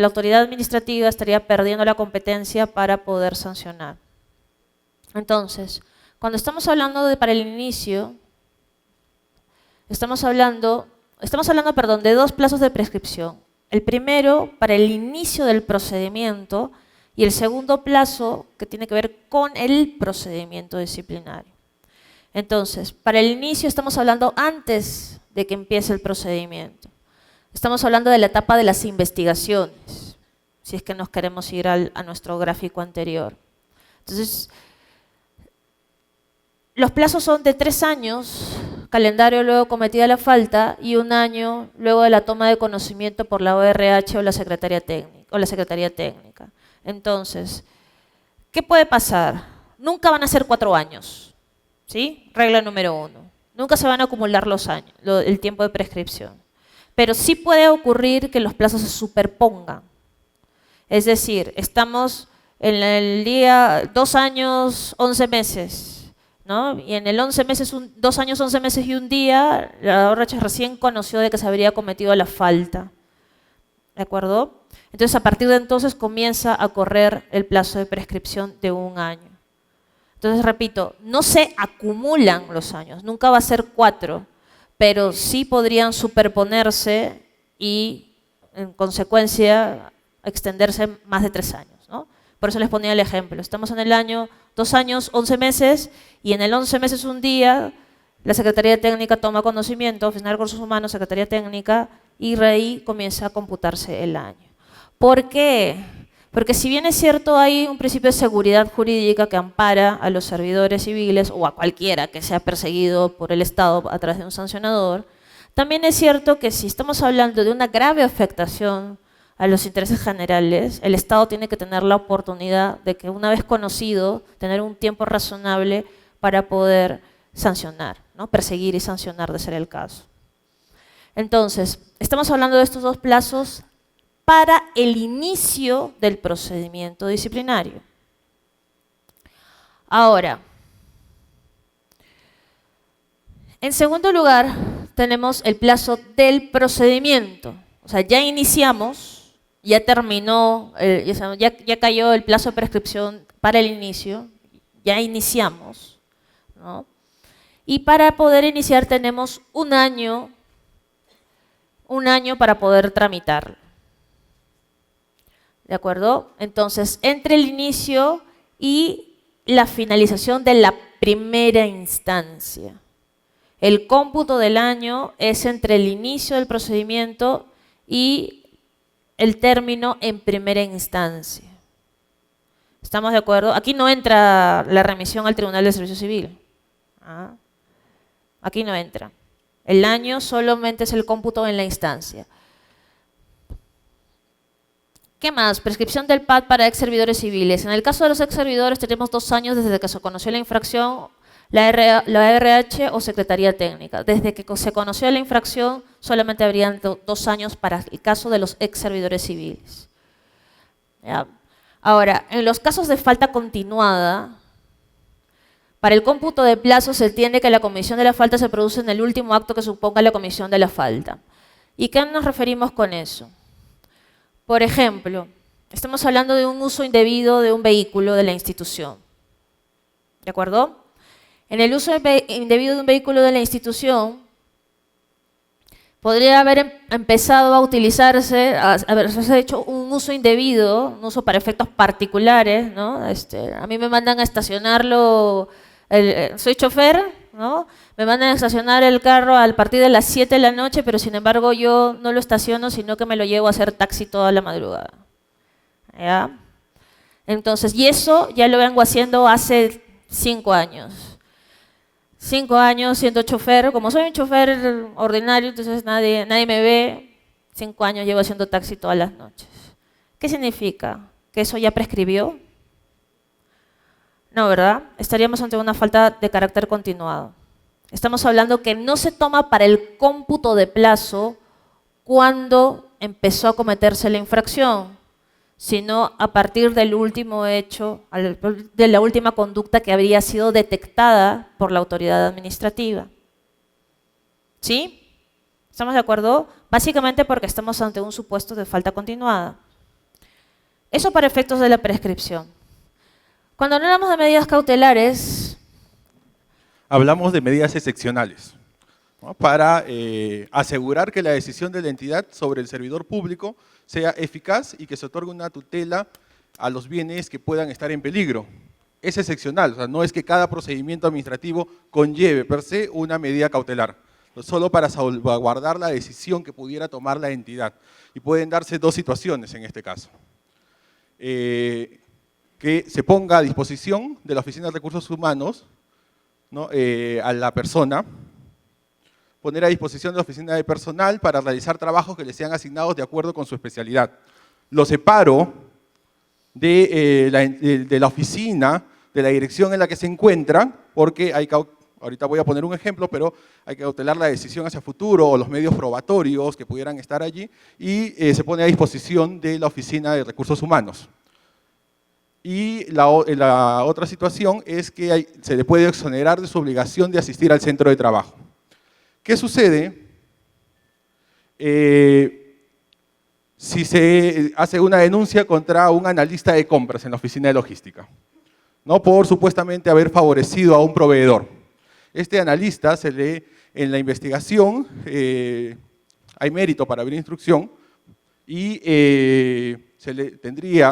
autoridad administrativa estaría perdiendo la competencia para poder sancionar. Entonces, cuando estamos hablando para el inicio, estamos hablando, de dos plazos de prescripción. El primero para el inicio del procedimiento y el segundo plazo que tiene que ver con el procedimiento disciplinario. Entonces, para el inicio estamos hablando antes de que empiece el procedimiento. Estamos hablando de la etapa de las investigaciones, si es que nos queremos ir a nuestro gráfico anterior. Entonces, los plazos son de 3 años, calendario luego cometida la falta, y 1 año luego de la toma de conocimiento por la ORH o la Secretaría Técnica. Entonces, ¿qué puede pasar? Nunca van a ser 4 años, ¿sí? Regla número 1. Nunca se van a acumular los años, el tiempo de prescripción. Pero sí puede ocurrir que los plazos se superpongan. Es decir, estamos en el día 2 años, 11 meses. ¿No? Y en el 11 meses, 2 años, 11 meses y 1 día, la ORH recién conoció de que se habría cometido la falta. ¿De acuerdo? Entonces, a partir de entonces comienza a correr el plazo de prescripción de 1 año. Entonces, repito, no se acumulan los años, nunca va a ser 4, pero sí podrían superponerse y, en consecuencia, extenderse más de 3 años, ¿no? Por eso les ponía el ejemplo. Estamos en el año 2 años, 11 meses, y en el 11 meses un día, la Secretaría Técnica toma conocimiento, Oficina de Recursos Humanos, Secretaría Técnica, y de ahí comienza a computarse el año. ¿Por qué? Porque si bien es cierto, hay un principio de seguridad jurídica que ampara a los servidores civiles o a cualquiera que sea perseguido por el Estado a través de un sancionador, también es cierto que si estamos hablando de una grave afectación a los intereses generales, el Estado tiene que tener la oportunidad de que, una vez conocido, tener un tiempo razonable para poder sancionar, ¿no? Perseguir y sancionar de ser el caso. Entonces, estamos hablando de estos 2 plazos para el inicio del procedimiento disciplinario. Ahora, en segundo lugar, tenemos el plazo del procedimiento. O sea, ya iniciamos, ya terminó, ya cayó el plazo de prescripción para el inicio, ya iniciamos, ¿no? Y para poder iniciar tenemos un año para poder tramitarlo. ¿De acuerdo? Entonces, entre el inicio y la finalización de la primera instancia. El cómputo del año es entre el inicio del procedimiento y el término en primera instancia. ¿Estamos de acuerdo? Aquí no entra la remisión al Tribunal de Servicio Civil. ¿Ah? Aquí no entra. El año solamente es el cómputo en la instancia. ¿Qué más? Prescripción del PAD para ex servidores civiles. En el caso de los ex servidores tenemos 2 años desde que se conoció la infracción, la RH o Secretaría Técnica. Desde que se conoció la infracción solamente habrían 2 años para el caso de los ex servidores civiles. ¿Ya? Ahora, en los casos de falta continuada, para el cómputo de plazo se entiende que la comisión de la falta se produce en el último acto que suponga la comisión de la falta. ¿Y qué nos referimos con eso? Por ejemplo, estamos hablando de un uso indebido de un vehículo de la institución. ¿De acuerdo? En el uso indebido de un vehículo de la institución, podría haber empezado a utilizarse, haberse hecho un uso indebido, un uso para efectos particulares, ¿no? A mí me mandan a estacionarlo, soy chofer, ¿no? Me mandan a estacionar el carro a partir de las 7 de la noche, pero sin embargo yo no lo estaciono, sino que me lo llevo a hacer taxi toda la madrugada. ¿Ya? Entonces, y eso ya lo vengo haciendo hace 5 años. 5 años siendo chofer, como soy un chofer ordinario, entonces nadie me ve. 5 años llevo haciendo taxi todas las noches. ¿Qué significa? ¿Que eso ya prescribió? No, ¿verdad? Estaríamos ante una falta de carácter continuado. Estamos hablando que no se toma para el cómputo de plazo cuando empezó a cometerse la infracción, sino a partir del último hecho, de la última conducta que habría sido detectada por la autoridad administrativa. ¿Sí? ¿Estamos de acuerdo? Básicamente porque estamos ante un supuesto de falta continuada. Eso para efectos de la prescripción. Cuando hablamos de medidas cautelares, hablamos de medidas excepcionales, ¿no? Para asegurar que la decisión de la entidad sobre el servidor público sea eficaz y que se otorgue una tutela a los bienes que puedan estar en peligro. Es excepcional, o sea, no es que cada procedimiento administrativo conlleve per se una medida cautelar, solo para salvaguardar la decisión que pudiera tomar la entidad. Y pueden darse 2 situaciones en este caso. Que se ponga a disposición de la Oficina de Recursos Humanos, ¿no? A la persona, poner a disposición de la oficina de personal para realizar trabajos que le sean asignados de acuerdo con su especialidad. Lo separo de la oficina, de la dirección en la que se encuentra, porque ahorita voy a poner un ejemplo, pero hay que cautelar la decisión hacia futuro o los medios probatorios que pudieran estar allí, y se pone a disposición de la Oficina de Recursos Humanos. Y la otra situación es que se le puede exonerar de su obligación de asistir al centro de trabajo. ¿Qué sucede si se hace una denuncia contra un analista de compras en la oficina de logística, ¿no? Por supuestamente haber favorecido a un proveedor? Este analista se le en la investigación hay mérito para abrir instrucción y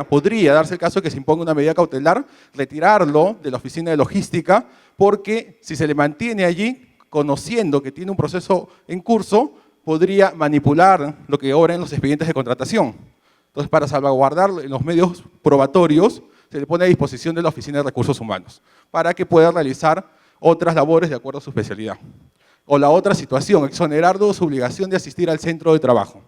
podría darse el caso de que se imponga una medida cautelar, retirarlo de la oficina de logística, porque si se le mantiene allí, conociendo que tiene un proceso en curso, podría manipular lo que obra en los expedientes de contratación. Entonces, para salvaguardar los medios probatorios, se le pone a disposición de la Oficina de Recursos Humanos, para que pueda realizar otras labores de acuerdo a su especialidad. O la otra situación, exonerarlo de su obligación de asistir al centro de trabajo.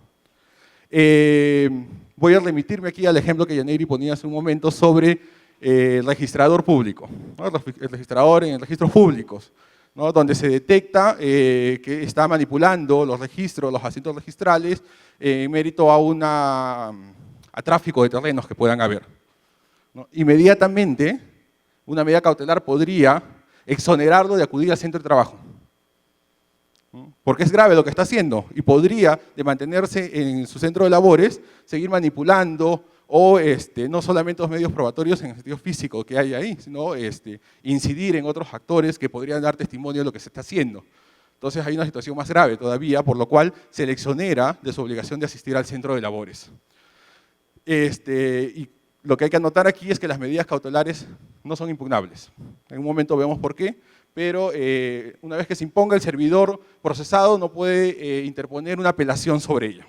Voy a remitirme aquí al ejemplo que Yaneri ponía hace un momento sobre el registrador público, ¿no? El registrador en registros públicos, ¿no? Donde se detecta que está manipulando los registros, los asientos registrales, en mérito a tráfico de terrenos que puedan haber, ¿no? Inmediatamente, una medida cautelar podría exonerarlo de acudir al centro de trabajo, ¿no? Porque es grave lo que está haciendo y podría, de mantenerse en su centro de labores, seguir manipulando o no solamente los medios probatorios en el sentido físico que hay ahí, sino incidir en otros actores que podrían dar testimonio de lo que se está haciendo. Entonces hay una situación más grave todavía, por lo cual se le exonera de su obligación de asistir al centro de labores. Y lo que hay que anotar aquí es que las medidas cautelares no son impugnables. En un momento vemos por qué, pero una vez que se imponga, el servidor procesado no puede interponer una apelación sobre ella.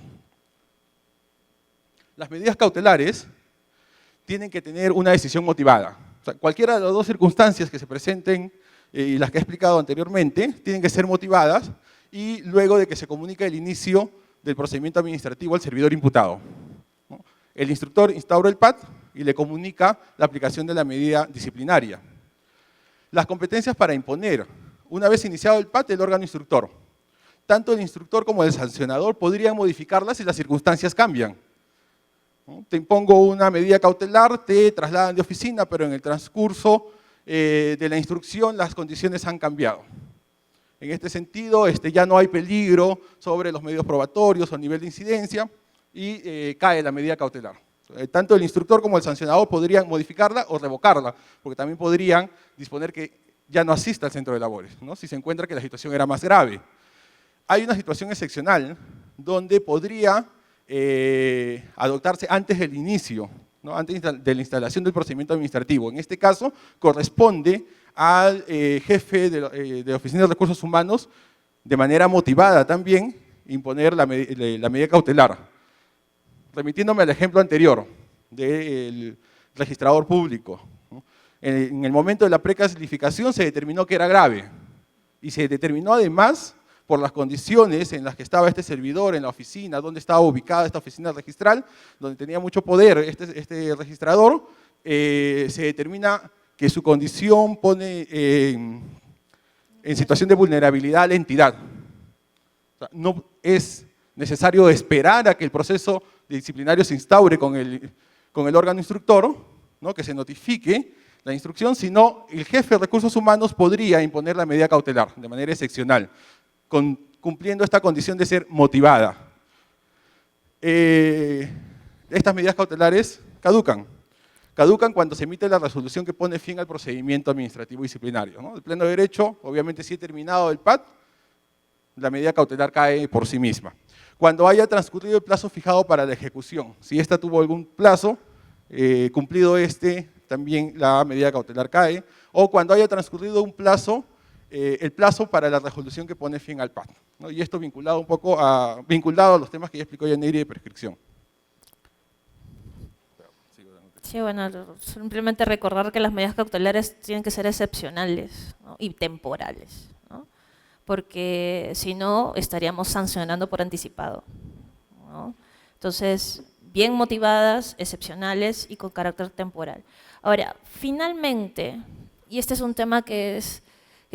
Las medidas cautelares tienen que tener una decisión motivada. O sea, cualquiera de las dos circunstancias que se presenten y las que he explicado anteriormente tienen que ser motivadas y luego de que se comunique el inicio del procedimiento administrativo al servidor imputado, ¿no? El instructor instaura el PAT y le comunica la aplicación de la medida disciplinaria. Las competencias para imponer. Una vez iniciado el PAT, el órgano instructor. Tanto el instructor como el sancionador podrían modificarlas si las circunstancias cambian. Te impongo una medida cautelar, te trasladan de oficina, pero en el transcurso de la instrucción las condiciones han cambiado. En este sentido, ya no hay peligro sobre los medios probatorios o nivel de incidencia y cae la medida cautelar. Tanto el instructor como el sancionador podrían modificarla o revocarla, porque también podrían disponer que ya no asista al centro de labores, ¿no? Si se encuentra que la situación era más grave. Hay una situación excepcional donde podría adoptarse antes del inicio, ¿no? Antes de la instalación del procedimiento administrativo. En este caso, corresponde al jefe de la Oficina de Recursos Humanos, de manera motivada también, imponer la medida cautelar. Remitiéndome al ejemplo anterior del registrador público, ¿no? En el momento de la preclasificación se determinó que era grave y se determinó además por las condiciones en las que estaba este servidor en la oficina, donde estaba ubicada esta oficina registral, donde tenía mucho poder este registrador, se determina que su condición pone en situación de vulnerabilidad a la entidad. O sea, no es necesario esperar a que el proceso disciplinario se instaure con el órgano instructor, ¿no? Que se notifique la instrucción, sino el jefe de recursos humanos podría imponer la medida cautelar de manera excepcional, cumpliendo esta condición de ser motivada. Estas medidas cautelares caducan cuando se emite la resolución que pone fin al procedimiento administrativo disciplinario, ¿no? El pleno derecho, obviamente, si he terminado el PAT, la medida cautelar cae por sí misma. Cuando haya transcurrido el plazo fijado para la ejecución, si ésta tuvo algún plazo, cumplido también la medida cautelar cae, o cuando haya transcurrido un plazo, el plazo para la resolución que pone fin al PAT, ¿no? Y esto vinculado a los temas que ya explicó Yaneri de prescripción. Sí, bueno, simplemente recordar que las medidas cautelares tienen que ser excepcionales, ¿no? Y temporales, ¿no? Porque si no, estaríamos sancionando por anticipado, ¿no? Entonces, bien motivadas, excepcionales y con carácter temporal. Ahora, finalmente, y este es un tema que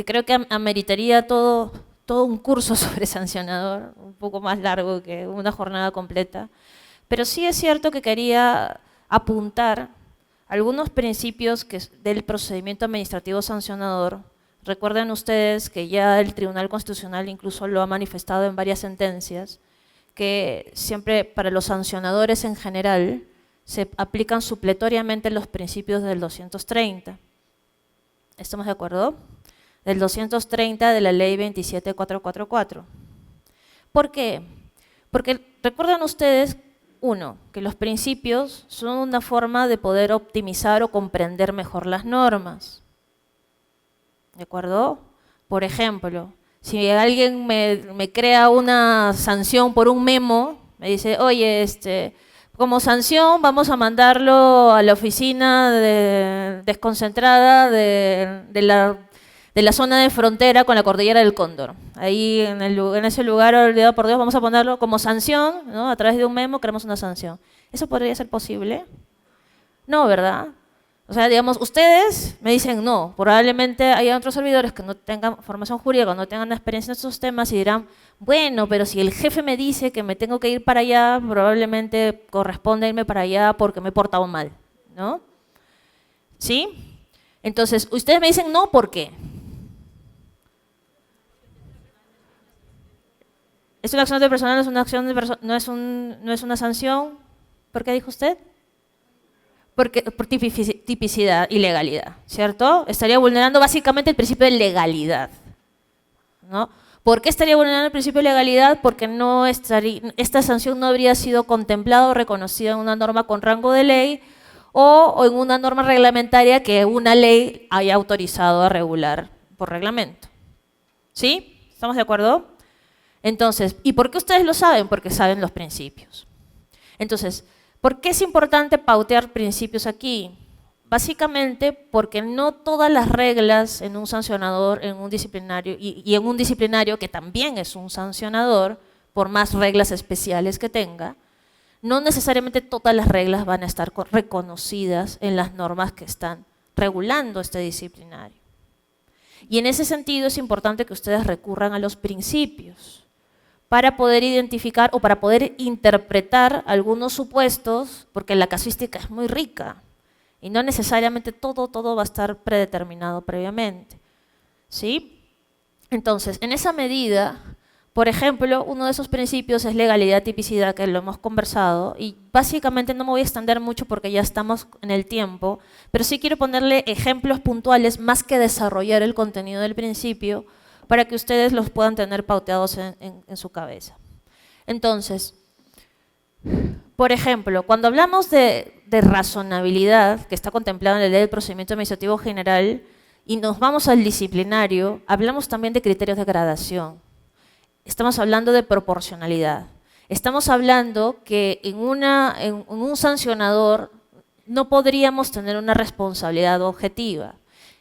creo que ameritaría todo un curso sobre sancionador, un poco más largo que una jornada completa, pero sí es cierto que quería apuntar algunos principios del procedimiento administrativo sancionador. Recuerden ustedes que ya el Tribunal Constitucional incluso lo ha manifestado en varias sentencias, que siempre para los sancionadores en general se aplican supletoriamente los principios del 230. ¿Estamos de acuerdo? del 230 de la Ley 27444. ¿Por qué? Porque recuerdan ustedes, uno, que los principios son una forma de poder optimizar o comprender mejor las normas. ¿De acuerdo? Por ejemplo, si alguien me crea una sanción por un memo, me dice, oye, como sanción vamos a mandarlo a la oficina desconcentrada de la zona de frontera con la cordillera del Cóndor. Ahí en ese lugar olvidado por Dios vamos a ponerlo como sanción, ¿no? A través de un memo creamos una sanción. ¿Eso podría ser posible? No, ¿verdad? O sea, digamos, ustedes me dicen no, probablemente haya otros servidores que no tengan formación jurídica, no tengan experiencia en estos temas y dirán, bueno, pero si el jefe me dice que me tengo que ir para allá, probablemente corresponde irme para allá porque me he portado mal, ¿no? ¿Sí? Entonces, ustedes me dicen no, ¿por qué? ¿Es una acción de personal, no es una acción de no es una sanción? ¿Por qué dijo usted? Porque, por tipicidad y legalidad, ¿cierto? Estaría vulnerando básicamente el principio de legalidad, ¿no? ¿Por qué estaría vulnerando el principio de legalidad? Porque esta sanción no habría sido contemplada o reconocida en una norma con rango de ley o en una norma reglamentaria que una ley haya autorizado a regular por reglamento. ¿Sí? ¿Estamos de acuerdo? Entonces, ¿y por qué ustedes lo saben? Porque saben los principios. Entonces, ¿por qué es importante pautear principios aquí? Básicamente porque no todas las reglas en un sancionador, en un disciplinario y en un disciplinario que también es un sancionador, por más reglas especiales que tenga, no necesariamente todas las reglas van a estar reconocidas en las normas que están regulando este disciplinario. Y en ese sentido es importante que ustedes recurran a los principios para poder identificar o para poder interpretar algunos supuestos, porque la casuística es muy rica y no necesariamente todo va a estar predeterminado previamente, ¿sí? Entonces, en esa medida, por ejemplo, uno de esos principios es legalidad, tipicidad, que lo hemos conversado, y básicamente no me voy a extender mucho porque ya estamos en el tiempo, pero sí quiero ponerle ejemplos puntuales más que desarrollar el contenido del principio, para que ustedes los puedan tener pauteados en su cabeza. Entonces, por ejemplo, cuando hablamos de razonabilidad, que está contemplada en la Ley del Procedimiento Administrativo General, y nos vamos al disciplinario, hablamos también de criterios de gradación. Estamos hablando de proporcionalidad. Estamos hablando que en un sancionador no podríamos tener una responsabilidad objetiva.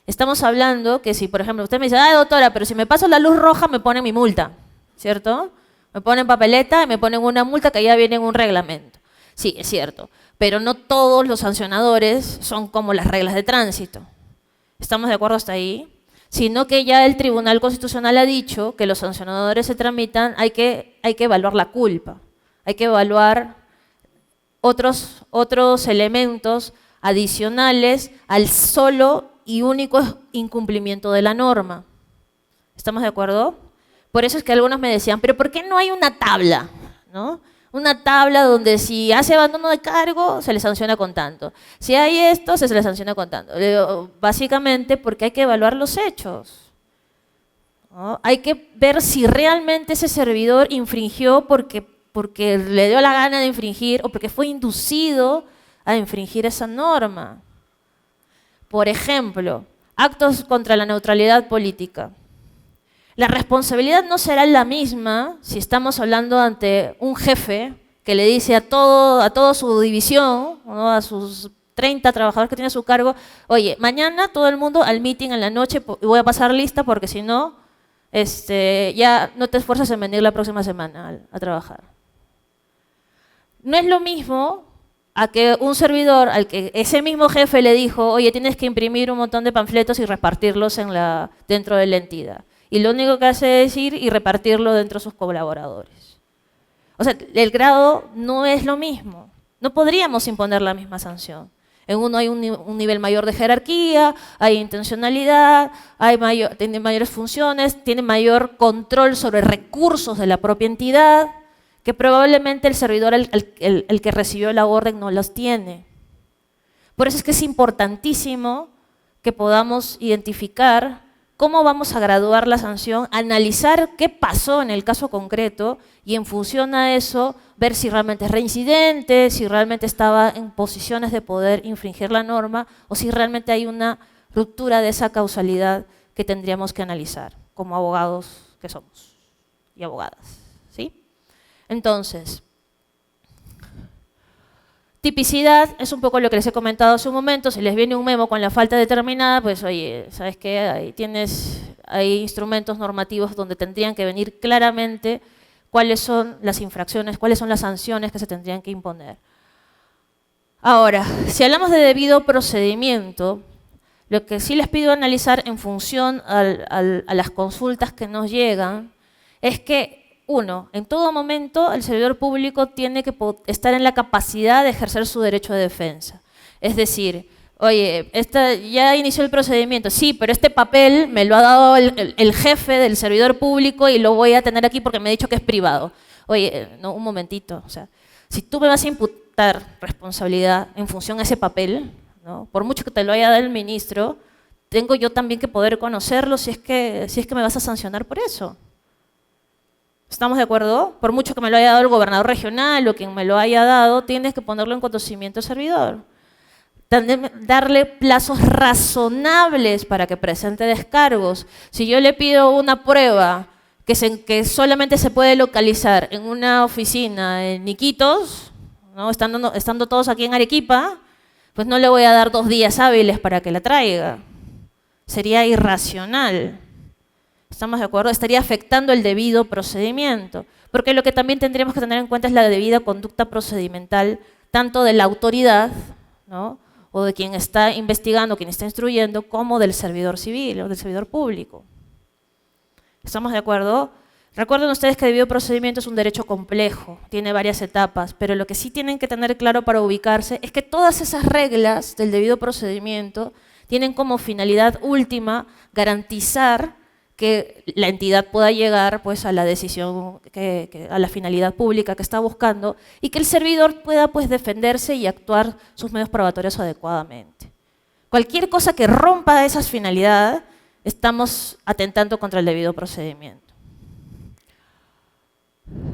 Estamos hablando que si, por ejemplo, usted me dice, doctora, pero si me paso la luz roja me ponen mi multa, ¿cierto? Me ponen papeleta y me ponen una multa que ya viene en un reglamento. Sí, es cierto, pero no todos los sancionadores son como las reglas de tránsito. ¿Estamos de acuerdo hasta ahí? Sino que ya el Tribunal Constitucional ha dicho que los sancionadores se tramitan, hay que evaluar la culpa, hay que evaluar otros elementos adicionales al solo y único incumplimiento de la norma. ¿Estamos de acuerdo? Por eso es que algunos me decían, pero ¿por qué no hay una tabla? ¿No? Una tabla donde si hace abandono de cargo, se le sanciona con tanto. Si hay esto, se le sanciona con tanto. Básicamente porque hay que evaluar los hechos, ¿no? Hay que ver si realmente ese servidor infringió porque le dio la gana de infringir o porque fue inducido a infringir esa norma. Por ejemplo, actos contra la neutralidad política. La responsabilidad no será la misma si estamos hablando ante un jefe que le dice a toda su división, ¿no? A sus 30 trabajadores que tiene a su cargo, oye, mañana todo el mundo al meeting en la noche y voy a pasar lista porque si no, ya no te esfuerzas en venir la próxima semana a trabajar. No es lo mismo a que un servidor, al que ese mismo jefe le dijo, oye, tienes que imprimir un montón de panfletos y repartirlos dentro de la entidad. Y lo único que hace es ir y repartirlo dentro de sus colaboradores. O sea, el grado no es lo mismo. No podríamos imponer la misma sanción. En uno hay un nivel mayor de jerarquía, hay intencionalidad, tiene mayores funciones, tiene mayor control sobre recursos de la propia entidad, que probablemente el servidor, el que recibió la orden, no los tiene. Por eso es que es importantísimo que podamos identificar cómo vamos a graduar la sanción, analizar qué pasó en el caso concreto y en función a eso ver si realmente es reincidente, si realmente estaba en posiciones de poder infringir la norma o si realmente hay una ruptura de esa causalidad que tendríamos que analizar como abogados que somos y abogadas, ¿sí? Entonces, tipicidad es un poco lo que les he comentado hace un momento. Si les viene un memo con la falta determinada, pues oye, ¿sabes qué? Hay instrumentos normativos donde tendrían que venir claramente cuáles son las infracciones, cuáles son las sanciones que se tendrían que imponer. Ahora, si hablamos de debido procedimiento, lo que sí les pido analizar en función a las consultas que nos llegan es que, uno, en todo momento el servidor público tiene que estar en la capacidad de ejercer su derecho de defensa. Es decir, oye, ya inició el procedimiento, sí, pero este papel me lo ha dado el jefe del servidor público y lo voy a tener aquí porque me ha dicho que es privado. Oye, no, un momentito, o sea, si tú me vas a imputar responsabilidad en función a ese papel, ¿no? Por mucho que te lo haya dado el ministro, tengo yo también que poder conocerlo si es que me vas a sancionar por eso. ¿Estamos de acuerdo? Por mucho que me lo haya dado el gobernador regional o quien me lo haya dado, tienes que ponerlo en conocimiento al servidor. Darle plazos razonables para que presente descargos. Si yo le pido una prueba que solamente se puede localizar en una oficina en Iquitos, ¿no? estando todos aquí en Arequipa, pues no le voy a dar 2 días hábiles para que la traiga. Sería irracional. ¿Estamos de acuerdo? Estaría afectando el debido procedimiento, porque lo que también tendríamos que tener en cuenta es la debida conducta procedimental, tanto de la autoridad, ¿no? O de quien está investigando, quien está instruyendo, como del servidor civil o del servidor público. ¿Estamos de acuerdo? Recuerden ustedes que el debido procedimiento es un derecho complejo, tiene varias etapas, pero lo que sí tienen que tener claro para ubicarse es que todas esas reglas del debido procedimiento tienen como finalidad última garantizar que la entidad pueda llegar pues, a la decisión, a la finalidad pública que está buscando y que el servidor pueda pues, defenderse y actuar sus medios probatorios adecuadamente. Cualquier cosa que rompa esas finalidades, estamos atentando contra el debido procedimiento.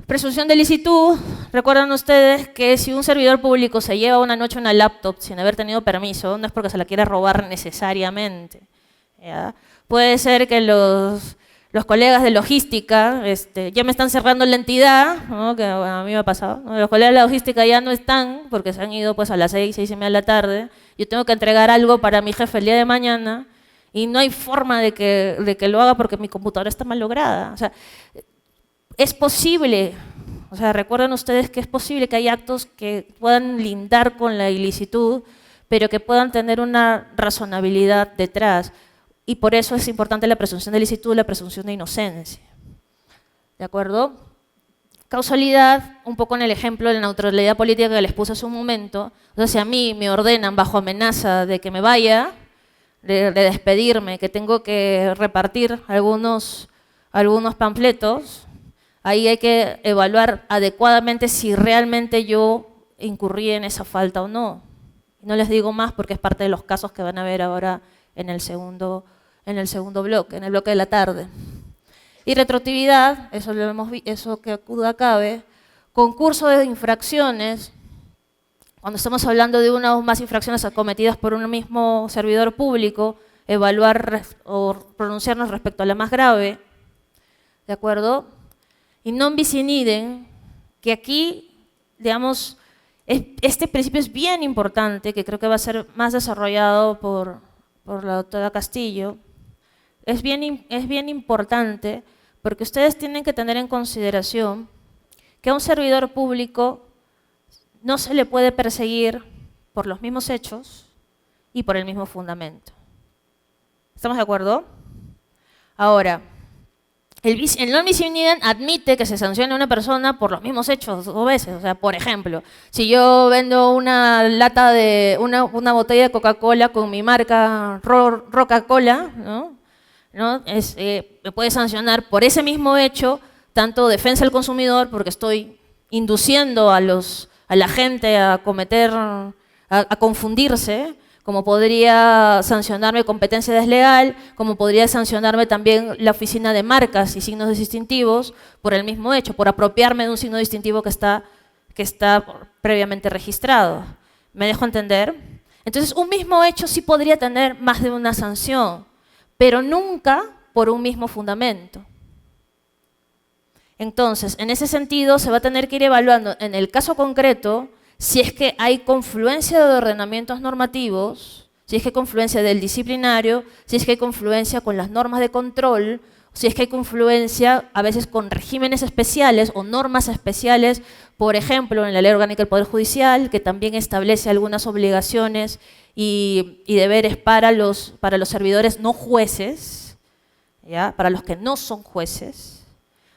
Presunción de licitud. Recuerdan ustedes que si un servidor público se lleva una noche una laptop sin haber tenido permiso, no es porque se la quiera robar necesariamente, ¿ya? Puede ser que los colegas de logística ya me están cerrando la entidad, ¿no? Que bueno, a mí me ha pasado, ¿no? Los colegas de la logística ya no están porque se han ido pues, a las 6, 6:30 de la tarde. Yo tengo que entregar algo para mi jefe el día de mañana y no hay forma de que lo haga porque mi computadora está mal lograda. O sea, es posible, o sea, recuerden ustedes que es posible que haya actos que puedan lindar con la ilicitud, pero que puedan tener una razonabilidad detrás. Y por eso es importante la presunción de licitud y la presunción de inocencia. ¿De acuerdo? Causalidad, un poco en el ejemplo de la neutralidad política que les puse hace un momento. O sea, si a mí me ordenan bajo amenaza de que me vaya, de despedirme, que tengo que repartir algunos panfletos, ahí hay que evaluar adecuadamente si realmente yo incurrí en esa falta o no. No les digo más porque es parte de los casos que van a ver ahora en el segundo bloque, en el bloque de la tarde. Y retroactividad, eso lo hemos visto, eso que duda cabe. Concurso de infracciones, cuando estamos hablando de una o más infracciones cometidas por un mismo servidor público, evaluar o pronunciarnos respecto a la más grave, ¿de acuerdo? Y non bis in idem, que aquí, digamos, este principio es bien importante, que creo que va a ser más desarrollado por la doctora Castillo. Es bien importante porque ustedes tienen que tener en consideración que a un servidor público no se le puede perseguir por los mismos hechos y por el mismo fundamento. ¿Estamos de acuerdo? Ahora, el non bis in idem admite que se sancione a una persona por los mismos hechos 2 veces. O sea, por ejemplo, si yo vendo una lata de una botella de Coca-Cola con mi marca Roca-Cola, ¿no? Me puede sancionar por ese mismo hecho, tanto defensa del consumidor, porque estoy induciendo a la gente a confundirse, como podría sancionarme competencia desleal, como podría sancionarme también la Oficina de Marcas y Signos Distintivos por el mismo hecho, por apropiarme de un signo distintivo que está previamente registrado. ¿Me dejo entender? Entonces, un mismo hecho sí podría tener más de una sanción, pero nunca por un mismo fundamento. Entonces, en ese sentido, se va a tener que ir evaluando en el caso concreto si es que hay confluencia de ordenamientos normativos, si es que hay confluencia del disciplinario, si es que hay confluencia con las normas de control, si es que hay confluencia a veces con regímenes especiales o normas especiales, por ejemplo, en la Ley Orgánica del Poder Judicial, que también establece algunas obligaciones y deberes para los servidores no jueces, ¿ya? Para los que no son jueces.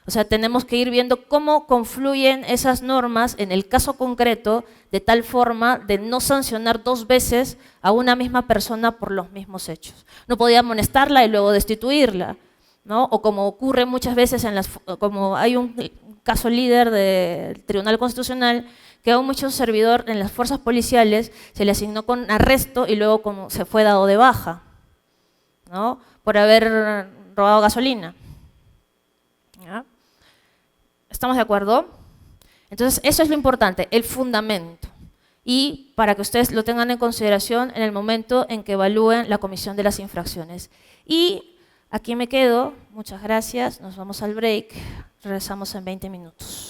O sea, tenemos que ir viendo cómo confluyen esas normas en el caso concreto de tal forma de no sancionar 2 veces a una misma persona por los mismos hechos. No podía amonestarla y luego destituirla, ¿no? O como ocurre muchas veces, como hay un caso líder del Tribunal Constitucional, que a un mucho servidor en las fuerzas policiales se le asignó con arresto y luego como se fue dado de baja, ¿no? Por haber robado gasolina. ¿Ya? ¿Estamos de acuerdo? Entonces, eso es lo importante, el fundamento. Y para que ustedes lo tengan en consideración en el momento en que evalúen la comisión de las infracciones. Y aquí me quedo. Muchas gracias. Nos vamos al break. Regresamos en 20 minutos.